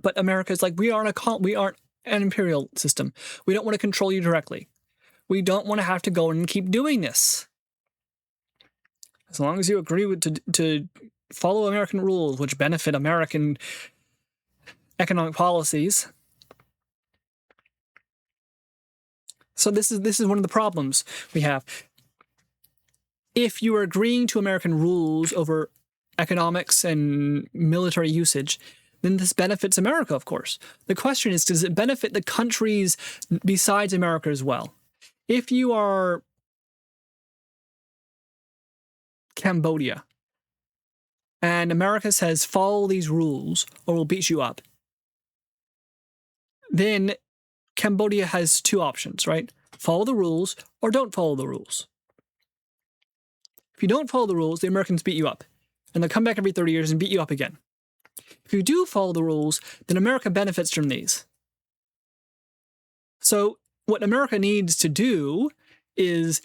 But America's like, we aren't an imperial system. We don't want to control you directly. We don't want to have to go and keep doing this. As long as you agree to follow American rules, which benefit American economic policies. So this is one of the problems we have. If you are agreeing to American rules over economics and military usage, then this benefits America, of course. The question is, does it benefit the countries besides America as well? If you are Cambodia and America says, follow these rules or we'll beat you up, then Cambodia has two options, right? Follow the rules or don't follow the rules. If you don't follow the rules, the Americans beat you up. And they'll come back every 30 years and beat you up again. If you do follow the rules, then America benefits from these. So what America needs to do is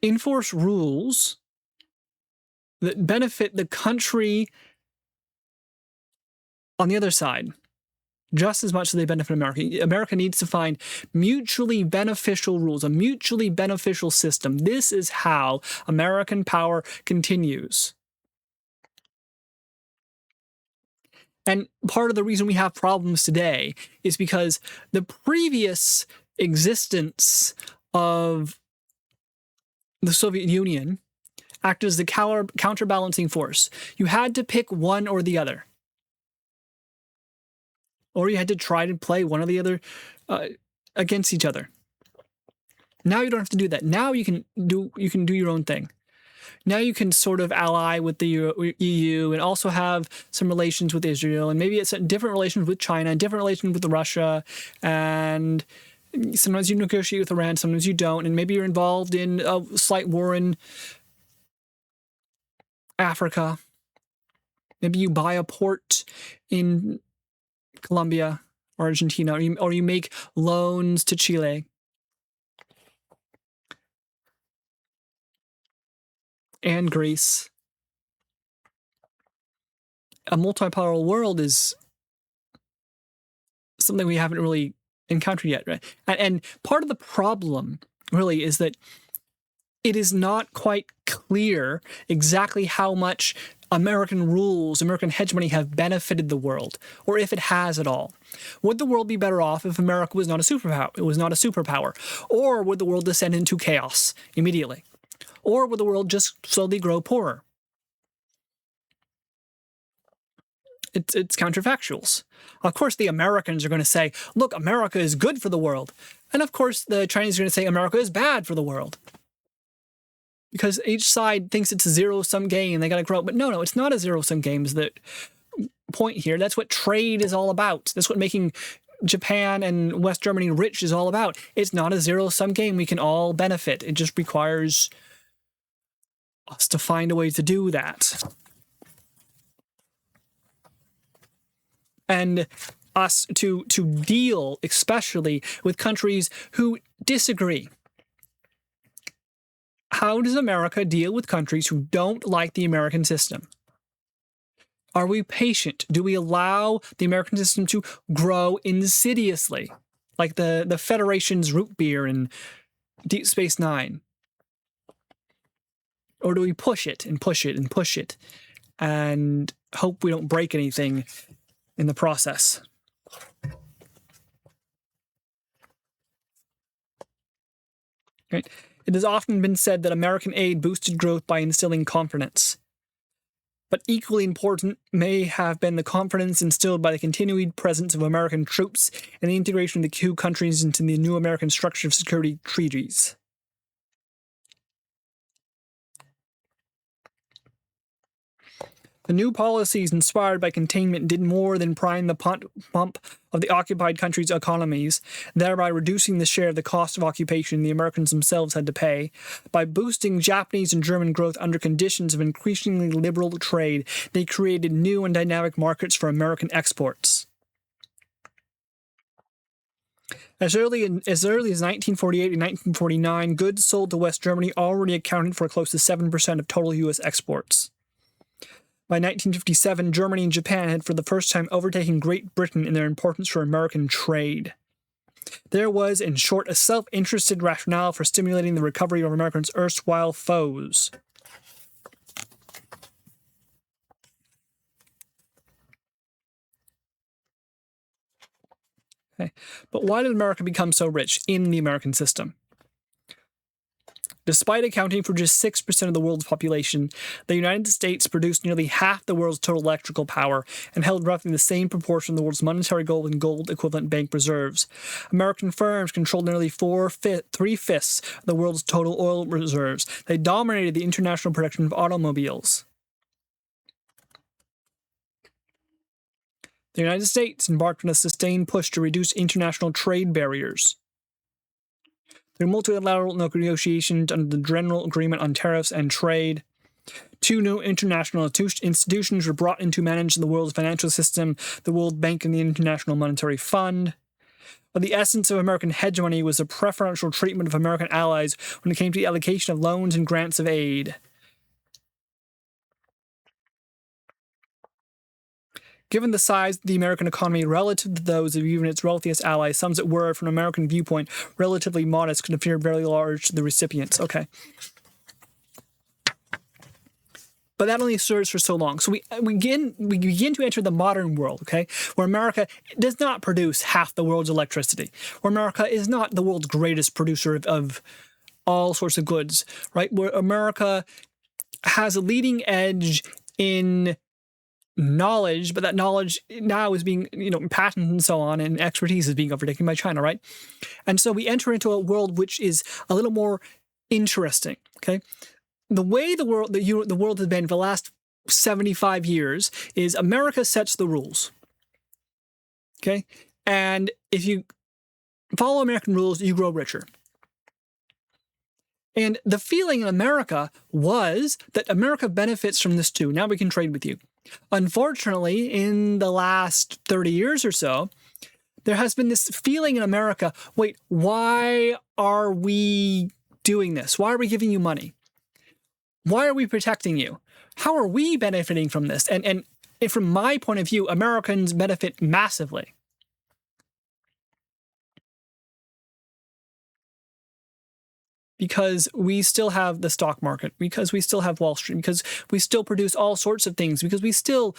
enforce rules that benefit the country on the other side just as much as they benefit America. America needs to find mutually beneficial rules, a mutually beneficial system. This is how American power continues. And part of the reason we have problems today is because the previous existence of the Soviet Union acted as the counterbalancing force. You had to pick one or the other. Or you had to try to play one or the other against each other. Now you don't have to do that. Now you can do your own thing. Now you can sort of ally with the EU and also have some relations with Israel, and maybe it's different relations with China, different relations with Russia, and sometimes you negotiate with Iran, sometimes you don't, and maybe you're involved in a slight war in Africa. Maybe you buy a port in Colombia or Argentina, or you make loans to Chile. And Greece. A multipolar world is something we haven't really encountered yet, right? And part of the problem, really, is that it is not quite clear exactly how much American rules, American hegemony have benefited the world, or if it has at all. Would the world be better off if America was not a superpower? It was not a superpower, or would the world descend into chaos immediately? Or will the world just slowly grow poorer? It's counterfactuals. Of course, the Americans are going to say, look, America is good for the world. And of course, the Chinese are going to say America is bad for the world. Because each side thinks it's a zero-sum game and they got to grow. But no, it's not a zero-sum game is the point here. That's what trade is all about. That's what making Japan and West Germany rich is all about. It's not a zero-sum game. We can all benefit. It just requires us to find a way to do that. And us to deal especially with countries who disagree. How does America deal with countries who don't like the American system? Are we patient? Do we allow the American system to grow insidiously, like the Federation's root beer in Deep Space Nine? Or do we push it and push it and push it and hope we don't break anything in the process? Right. It has often been said that American aid boosted growth by instilling confidence. But equally important may have been the confidence instilled by the continued presence of American troops and the integration of the two countries into the new American structure of security treaties. The new policies inspired by containment did more than prime the pump of the occupied countries' economies, thereby reducing the share of the cost of occupation the Americans themselves had to pay. By boosting Japanese and German growth under conditions of increasingly liberal trade, they created new and dynamic markets for American exports. As early as 1948 and 1949, goods sold to West Germany already accounted for close to 7% of total U.S. exports. By 1957, Germany and Japan had for the first time overtaken Great Britain in their importance for American trade. There was, in short, a self-interested rationale for stimulating the recovery of Americans' erstwhile foes. Okay. But why did America become so rich in the American system? Despite accounting for just 6% of the world's population, the United States produced nearly half the world's total electrical power and held roughly the same proportion of the world's monetary gold and gold-equivalent bank reserves. American firms controlled nearly 3/5 of the world's total oil reserves. They dominated the international production of automobiles. The United States embarked on a sustained push to reduce international trade barriers. Through multilateral negotiations under the General Agreement on Tariffs and Trade, 2 new international institutions were brought in to manage the world's financial system, the World Bank and the International Monetary Fund. But the essence of American hegemony was the preferential treatment of American allies when it came to the allocation of loans and grants of aid. Given the size of the American economy relative to those of even its wealthiest allies, sums that were, from an American viewpoint, relatively modest could appear very large to the recipients. Okay. But that only serves for so long. So we begin to enter the modern world, okay, where America does not produce half the world's electricity, where America is not the world's greatest producer of all sorts of goods, right? Where America has a leading edge in knowledge, but that knowledge now is being, patented and so on, and expertise is being overtaken by China, right? And so we enter into a world which is a little more interesting, okay? The way the world has been for the last 75 years is America sets the rules, okay? And if you follow American rules, you grow richer. And the feeling in America was that America benefits from this too. Now we can trade with you. Unfortunately, in the last 30 years or so, there has been this feeling in America, wait, why are we doing this? Why are we giving you money? Why are we protecting you? How are we benefiting from this? And from my point of view, Americans benefit massively. Because we still have the stock market, because we still have Wall Street, because we still produce all sorts of things, because we still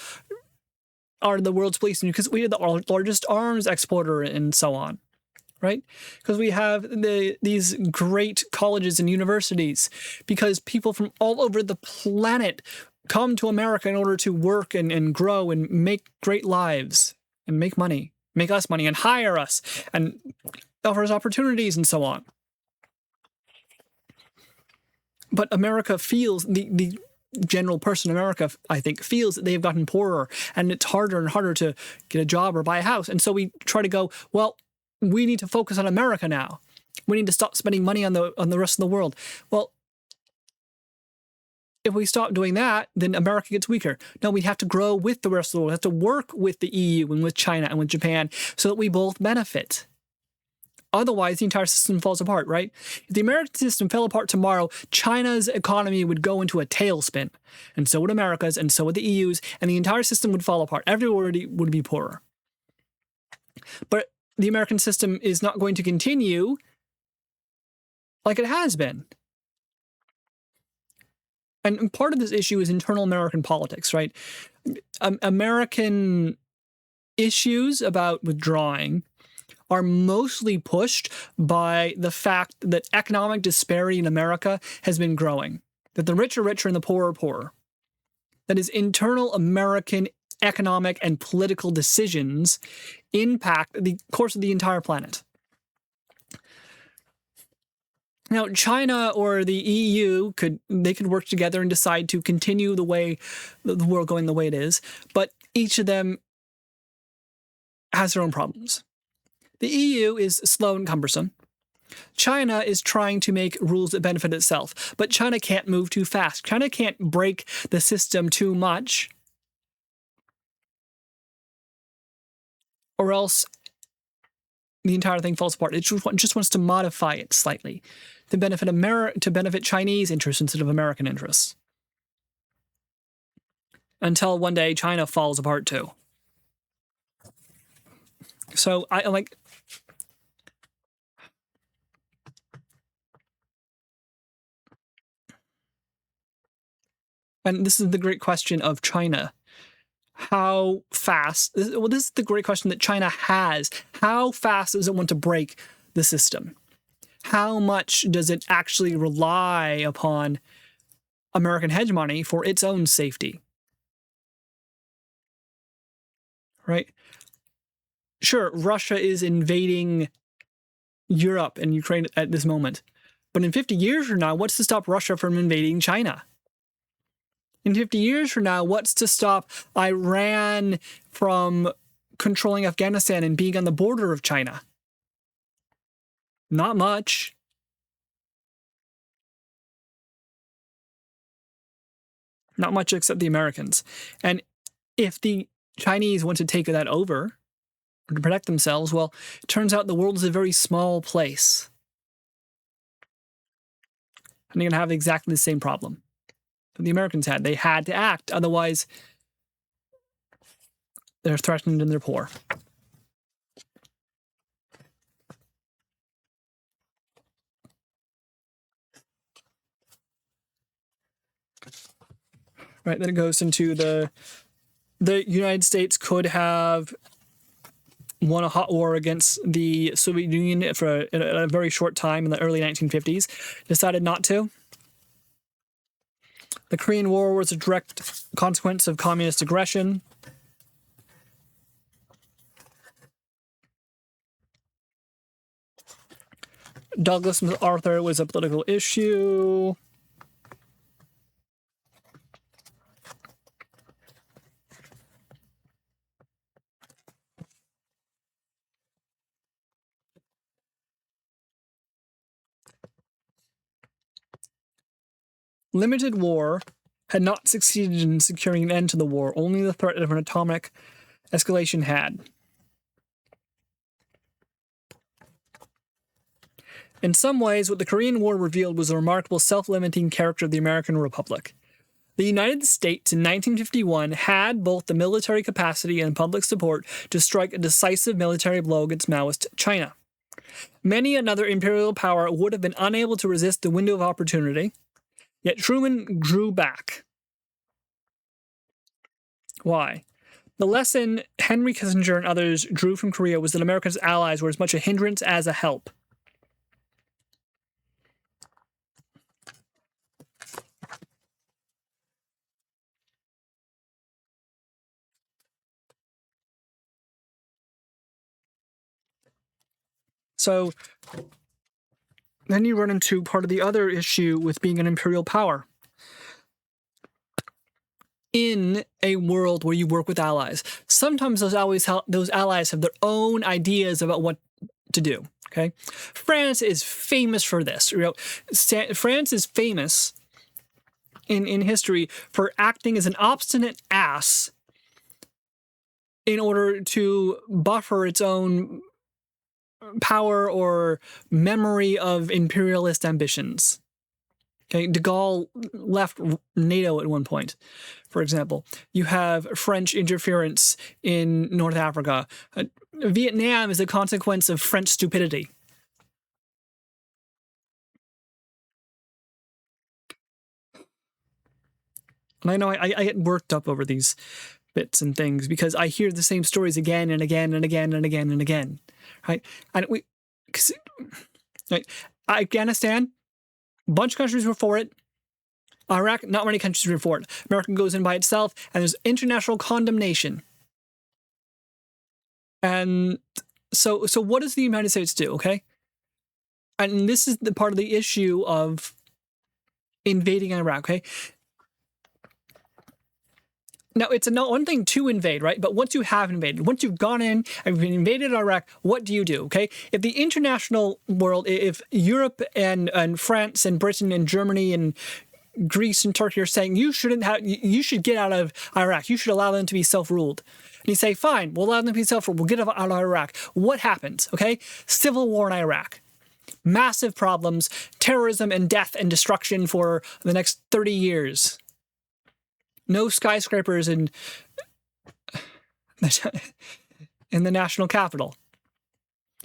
are the world's policeman, because we are the largest arms exporter and so on, right? Because we have these great colleges and universities, because people from all over the planet come to America in order to work and grow and make great lives and make money, make us money and hire us and offer us opportunities and so on. But America feels, the general person in America, I think, feels that they've gotten poorer and it's harder and harder to get a job or buy a house. And so we try to go, well, we need to focus on America now. We need to stop spending money on the rest of the world. Well, if we stop doing that, then America gets weaker. No, we have to grow with the rest of the world. We have to work with the EU and with China and with Japan so that we both benefit. Otherwise, the entire system falls apart, right? If the American system fell apart tomorrow, China's economy would go into a tailspin. And so would America's, and so would the EU's, and the entire system would fall apart. Everybody would be poorer. But the American system is not going to continue like it has been. And part of this issue is internal American politics, right? American issues about withdrawing are mostly pushed by the fact that economic disparity in America has been growing, that the rich are richer and the poor are poorer. That is, internal American economic and political decisions impact the course of the entire planet. Now, China or the EU could work together and decide to continue the way the world going the way it is, but each of them has their own problems. The EU is slow and cumbersome. China is trying to make rules that benefit itself, but China can't move too fast. China can't break the system too much, or else the entire thing falls apart. It just wants to modify it slightly to benefit Chinese interests instead of American interests. Until one day China falls apart too. So I like. And this is the great question of China. How fast? Well, this is the great question that China has. How fast does it want to break the system? How much does it actually rely upon American hegemony for its own safety? Right? Sure, Russia is invading Europe and Ukraine at this moment. But in 50 years from now, what's to stop Russia from invading China? In 50 years from now, what's to stop Iran from controlling Afghanistan and being on the border of China? Not much. Not much except the Americans. And if the Chinese want to take that over or to protect themselves, well, it turns out the world is a very small place. And you're going to have exactly the same problem that the Americans had. They had to act, otherwise they're threatened and they're poor. Right, then it goes into the United States could have won a hot war against the Soviet Union for a very short time in the early 1950s, decided not to. The Korean War was a direct consequence of communist aggression. Douglas MacArthur was a political issue. Limited war had not succeeded in securing an end to the war. Only the threat of an atomic escalation had. In some ways, what the Korean War revealed was a remarkable self-limiting character of the American Republic. The United States in 1951 had both the military capacity and public support to strike a decisive military blow against Maoist China. Many another imperial power would have been unable to resist the window of opportunity, yet Truman drew back. Why? The lesson Henry Kissinger and others drew from Korea was that America's allies were as much a hindrance as a help. So then you run into part of the other issue with being an imperial power. In a world where you work with allies, sometimes those allies have their own ideas about what to do. Okay, France is famous for this. France is famous in history for acting as an obstinate ass in order to buffer its own power or memory of imperialist ambitions. Okay, de Gaulle left NATO at one point, for example. You have French interference in North Africa. Vietnam is a consequence of French stupidity. And I know I get worked up over these bits and things because I hear the same stories again and again and again and again and again. Right? And Afghanistan, a bunch of countries were for it. Iraq, not many countries were for it. America goes in by itself, and there's international condemnation. And so what does the United States do, okay? And this is the part of the issue of invading Iraq, okay? Now, it's one thing to invade, right? But once you have invaded, once you've gone in and you've invaded Iraq, what do you do, okay? If the international world, if Europe and France and Britain and Germany and Greece and Turkey are saying you should get out of Iraq, you should allow them to be self-ruled. And you say, fine, we'll allow them to be self-rule. We'll get out of Iraq. What happens? Okay? Civil war in Iraq. Massive problems, terrorism and death and destruction for the next 30 years. No skyscrapers in the national capital.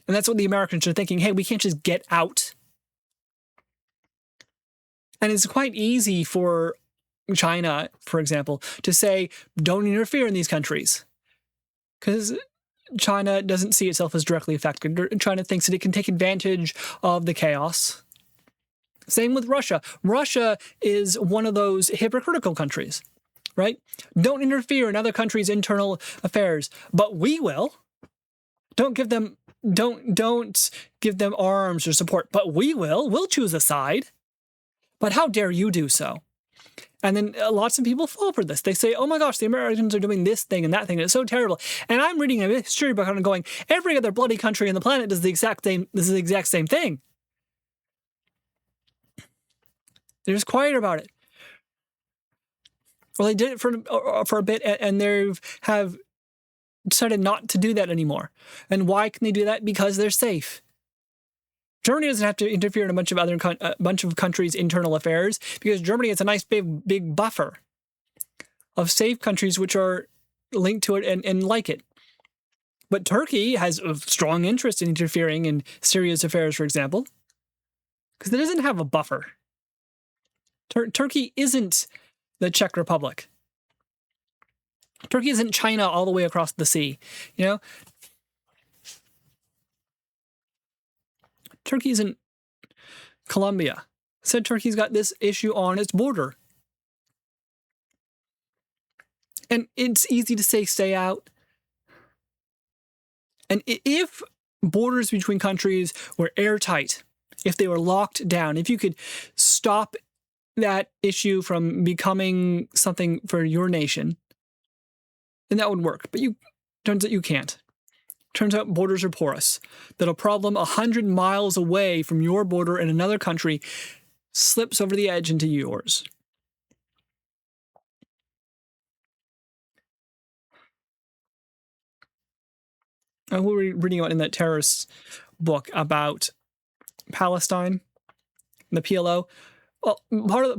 And that's what the Americans are thinking. Hey, we can't just get out. And it's quite easy for China, for example, to say, don't interfere in these countries. Because China doesn't see itself as directly affected. China thinks that it can take advantage of the chaos. Same with Russia. Russia is one of those hypocritical countries, right? Don't interfere in other countries' internal affairs, but we will. Don't give them arms or support, but we will. We'll choose a side. But how dare you do so? And then lots of people fall for this. They say, oh my gosh, the Americans are doing this thing and that thing. And it's so terrible. And I'm reading a history book and going, every other bloody country on the planet does the exact same. This is the exact same thing. They're just quiet about it. Well, they did it for a bit, and they have decided not to do that anymore. And why can they do that? Because they're safe. Germany doesn't have to interfere in a bunch of countries' internal affairs because Germany has a nice big buffer of safe countries which are linked to it and like it. But Turkey has a strong interest in interfering in Syria's affairs, for example, because it doesn't have a buffer. Turkey isn't the Czech Republic. Turkey isn't China all the way across the sea, you know? Turkey isn't Colombia. Said Turkey's got this issue on its border. And it's easy to say stay out. And if borders between countries were airtight, if they were locked down, if you could stop that issue from becoming something for your nation, then that would work. But turns out you can't. Turns out borders are porous. That a problem 100 miles away from your border in another country slips over the edge into yours. We were reading about in that terrorist book about Palestine, the PLO. Well,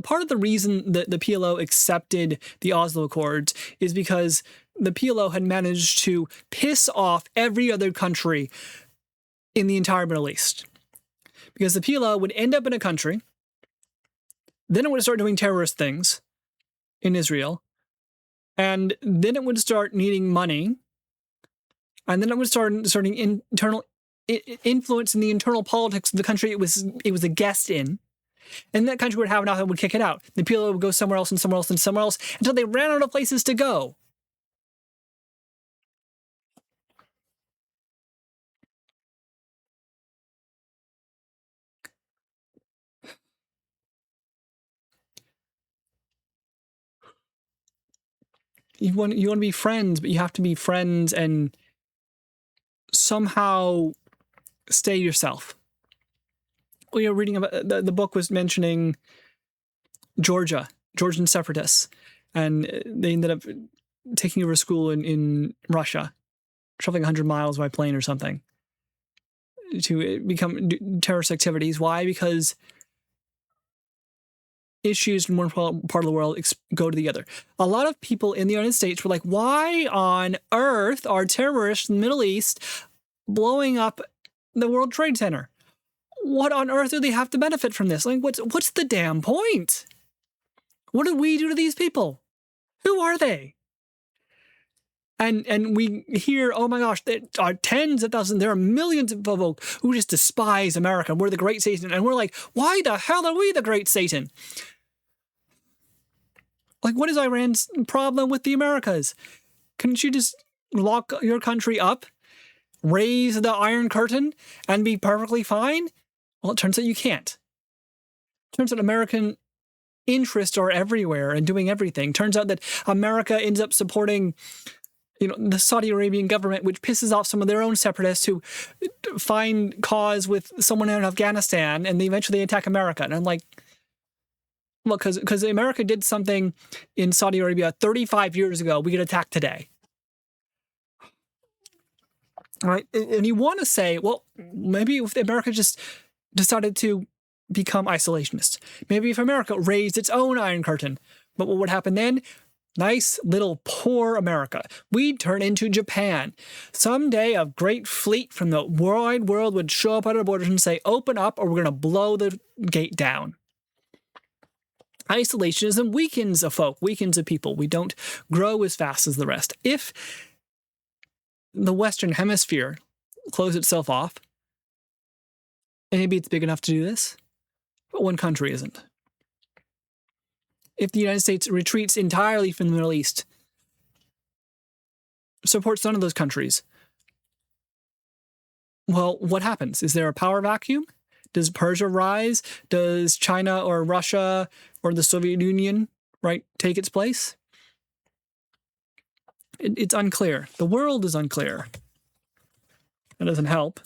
part of the reason that the PLO accepted the Oslo Accords is because the PLO had managed to piss off every other country in the entire Middle East. Because the PLO would end up in a country, then it would start doing terrorist things in Israel, and then it would start needing money, and then it would start internal influence in the internal politics of the country it was a guest in. And that country would have enough and would kick it out. The PLO would go somewhere else and somewhere else and somewhere else until they ran out of places to go. You want to be friends, but you have to be friends and somehow stay yourself. Well, you're reading about the book was mentioning Georgian separatists, and they ended up taking over a school in Russia, traveling 100 miles by plane or something to become terrorist activities. Why? Because issues in one part of the world go to the other. A lot of people in the United States were like, why on earth are terrorists in the Middle East blowing up the World Trade Center? What on earth do they have to benefit from this? Like, what's the damn point? What did we do to these people? Who are they? And we hear, oh my gosh, there are tens of thousands, there are millions of people who just despise America. We're the great Satan. And we're like, why the hell are we the great Satan? Like, what is Iran's problem with the Americas? Couldn't you just lock your country up, raise the Iron Curtain, and be perfectly fine? Well, it turns out you can't. Turns out American interests are everywhere and doing everything. Turns out that America ends up supporting, the Saudi Arabian government, which pisses off some of their own separatists who find cause with someone in Afghanistan, and they eventually attack America. And I'm like, well, because America did something in Saudi Arabia 35 years ago, we get attacked today. right? And you want to say, well, maybe if America just decided to become isolationist, maybe if America raised its own Iron Curtain, but what would happen then? Nice little poor America. We'd turn into Japan. Someday a great fleet from the wide world would show up at our borders and say, open up or we're going to blow the gate down. Isolationism weakens a folk, weakens a people. We don't grow as fast as the rest. If the Western Hemisphere closed itself off, maybe it's big enough to do this, but one country isn't. If the United States retreats entirely from the Middle East, supports none of those countries, well, what happens? Is there a power vacuum? Does Persia rise? Does China or Russia or the Soviet Union, right, take its place? It's unclear. The world is unclear. That doesn't help.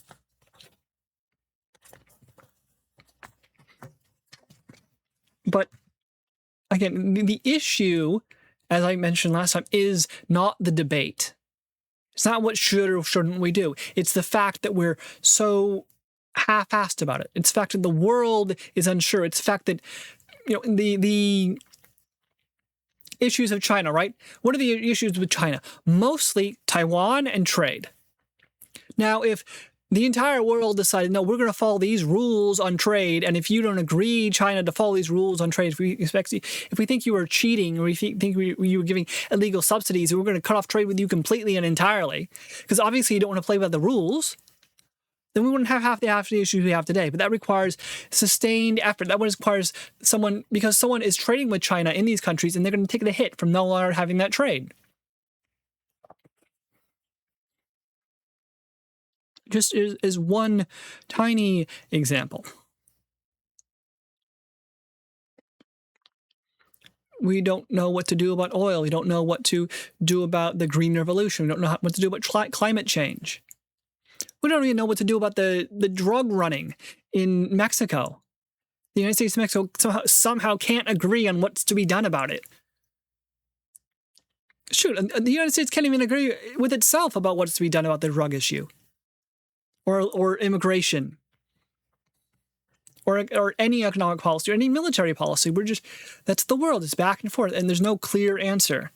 But again, the issue, as I mentioned last time, is not the debate. It's not what should or shouldn't we do. It's the fact that we're so half-assed about it. It's the fact that the world is unsure. It's the fact that, the issues of China, right? What are the issues with China? Mostly Taiwan and trade. Now, if the entire world decided, no, we're going to follow these rules on trade, and if you don't agree, China, to follow these rules on trade, if we think you were cheating, or if we think you were giving illegal subsidies, we're going to cut off trade with you completely and entirely, because obviously you don't want to play by the rules, then we wouldn't have half the issues we have today. But that requires sustained effort. That requires because someone is trading with China in these countries, and they're going to take a hit from no longer having that trade. Just as one tiny example. We don't know what to do about oil. We don't know what to do about the Green Revolution. We don't know what to do about climate change. We don't even know what to do about the drug running in Mexico. The United States and Mexico somehow can't agree on what's to be done about it. Shoot, the United States can't even agree with itself about what's to be done about the drug issue. Or immigration, or any economic policy, or any military policy. That's the world. It's back and forth, and there's no clear answer.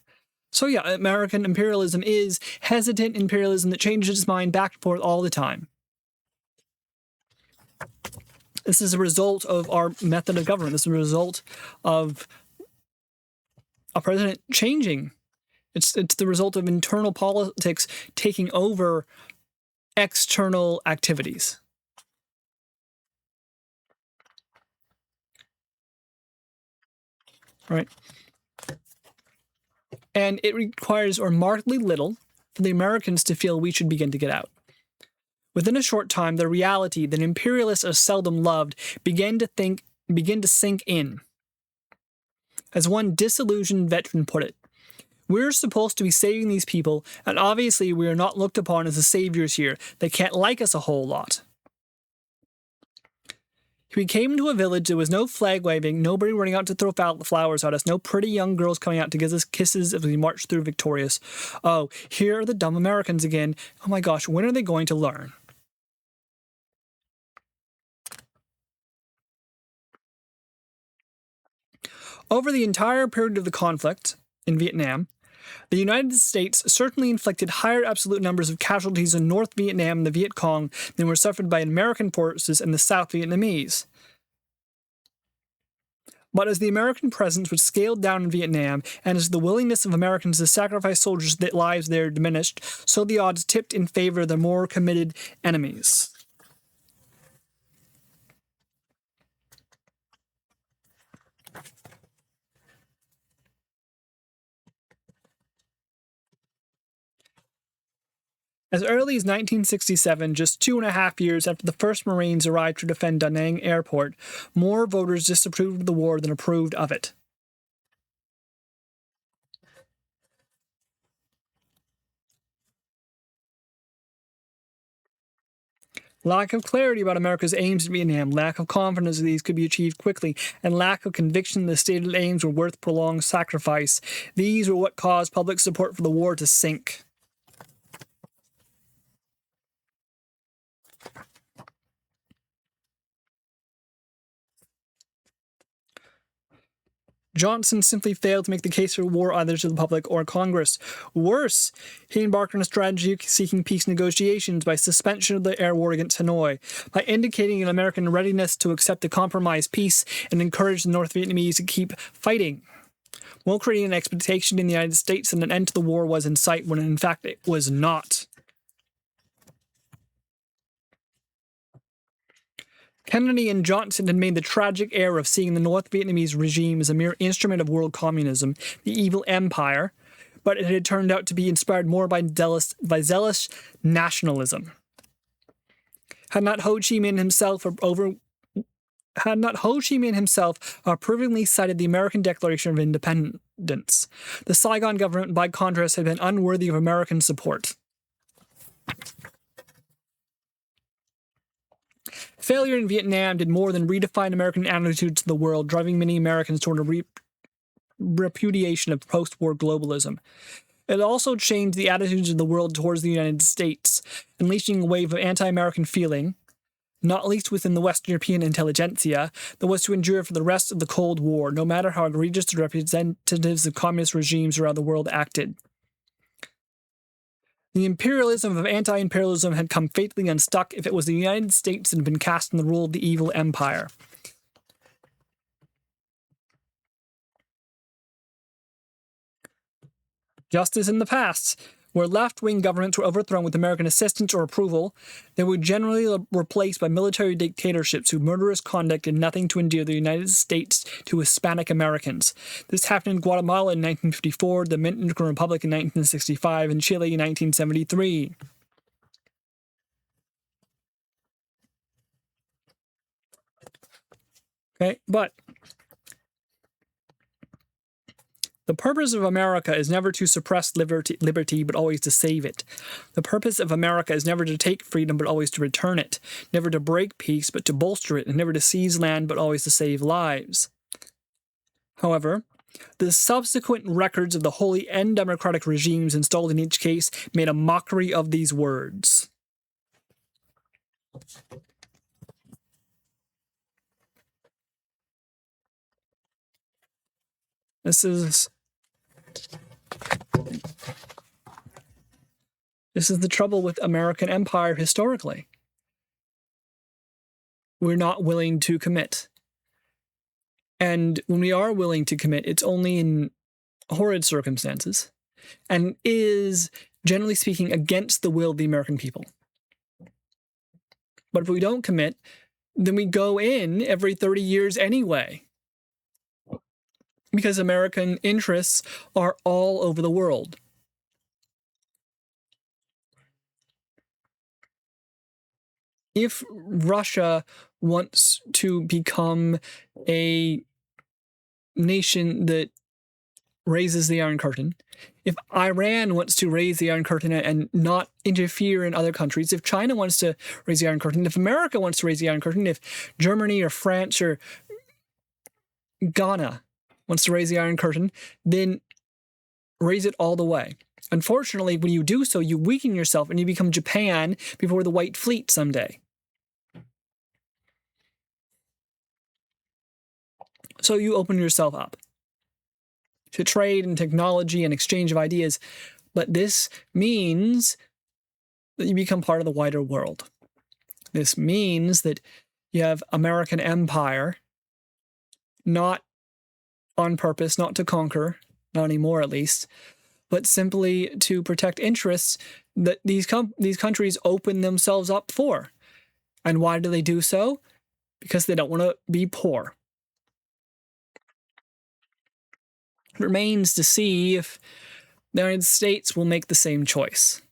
So yeah, American imperialism is hesitant imperialism that changes its mind back and forth all the time. This is a result of our method of government. This is a result of a president changing. It's the result of internal politics taking over external activities. Right? And it requires remarkably little for the Americans to feel we should begin to get out. Within a short time, the reality that imperialists are seldom loved began to sink in. As one disillusioned veteran put it, we're supposed to be saving these people, and obviously we are not looked upon as the saviors here. They can't like us a whole lot. We came to a village, there was no flag waving, nobody running out to throw flowers at us, no pretty young girls coming out to give us kisses as we marched through victorious. Oh, here are the dumb Americans again. Oh my gosh, when are they going to learn? Over the entire period of the conflict in Vietnam, the United States certainly inflicted higher absolute numbers of casualties in North Vietnam and the Viet Cong than were suffered by American forces and the South Vietnamese. But as the American presence was scaled down in Vietnam, and as the willingness of Americans to sacrifice soldiers' lives there diminished, so the odds tipped in favor of the more committed enemies. As early as 1967, just 2.5 years after the first Marines arrived to defend Da Nang Airport, more voters disapproved of the war than approved of it. Lack of clarity about America's aims in Vietnam, lack of confidence that these could be achieved quickly, and lack of conviction that the stated aims were worth prolonged sacrifice. These were what caused public support for the war to sink. Johnson simply failed to make the case for war either to the public or Congress. Worse, he embarked on a strategy of seeking peace negotiations by suspension of the air war against Hanoi, by indicating an American readiness to accept a compromise peace and encourage the North Vietnamese to keep fighting, while creating an expectation in the United States that an end to the war was in sight when in fact it was not. Kennedy and Johnson had made the tragic error of seeing the North Vietnamese regime as a mere instrument of world communism, the evil empire, but it had turned out to be inspired more by zealous nationalism. Had not Ho Chi Minh himself approvingly cited the American Declaration of Independence, the Saigon government, by contrast, had been unworthy of American support. Failure in Vietnam did more than redefine American attitudes to the world, driving many Americans toward a repudiation of post-war globalism. It also changed the attitudes of the world towards the United States, unleashing a wave of anti-American feeling, not least within the Western European intelligentsia, that was to endure for the rest of the Cold War, no matter how egregious the representatives of communist regimes around the world acted. The imperialism of anti-imperialism had come fatally unstuck if it was the United States that had been cast in the role of the evil empire. Just as in the past, where left-wing governments were overthrown with American assistance or approval, they were generally replaced by military dictatorships whose murderous conduct did nothing to endear the United States to Hispanic Americans. This happened in Guatemala in 1954, the Dominican Republic in 1965, and Chile in 1973. Okay, but the purpose of America is never to suppress liberty, but always to save it. The purpose of America is never to take freedom, but always to return it. Never to break peace, but to bolster it. And never to seize land, but always to save lives. However, the subsequent records of the wholly undemocratic regimes installed in each case made a mockery of these words. This is the trouble with American empire historically. We're not willing to commit. And when we are willing to commit, it's only in horrid circumstances and is, generally speaking, against the will of the American people. But if we don't commit, then we go in every 30 years anyway. Because American interests are all over the world. If Russia wants to become a nation that raises the Iron Curtain, if Iran wants to raise the Iron Curtain and not interfere in other countries, if China wants to raise the Iron Curtain, if America wants to raise the Iron Curtain, if Germany or France or Ghana wants to raise the Iron Curtain, then raise it all the way. Unfortunately, when you do so, you weaken yourself and you become Japan before the White Fleet someday. So you open yourself up to trade and technology and exchange of ideas, but this means that you become part of the wider world. This means that you have American empire, not on purpose, not to conquer, not anymore at least, but simply to protect interests that these countries open themselves up for. And why do they do so? Because they don't want to be poor. It remains to see if the United States will make the same choice.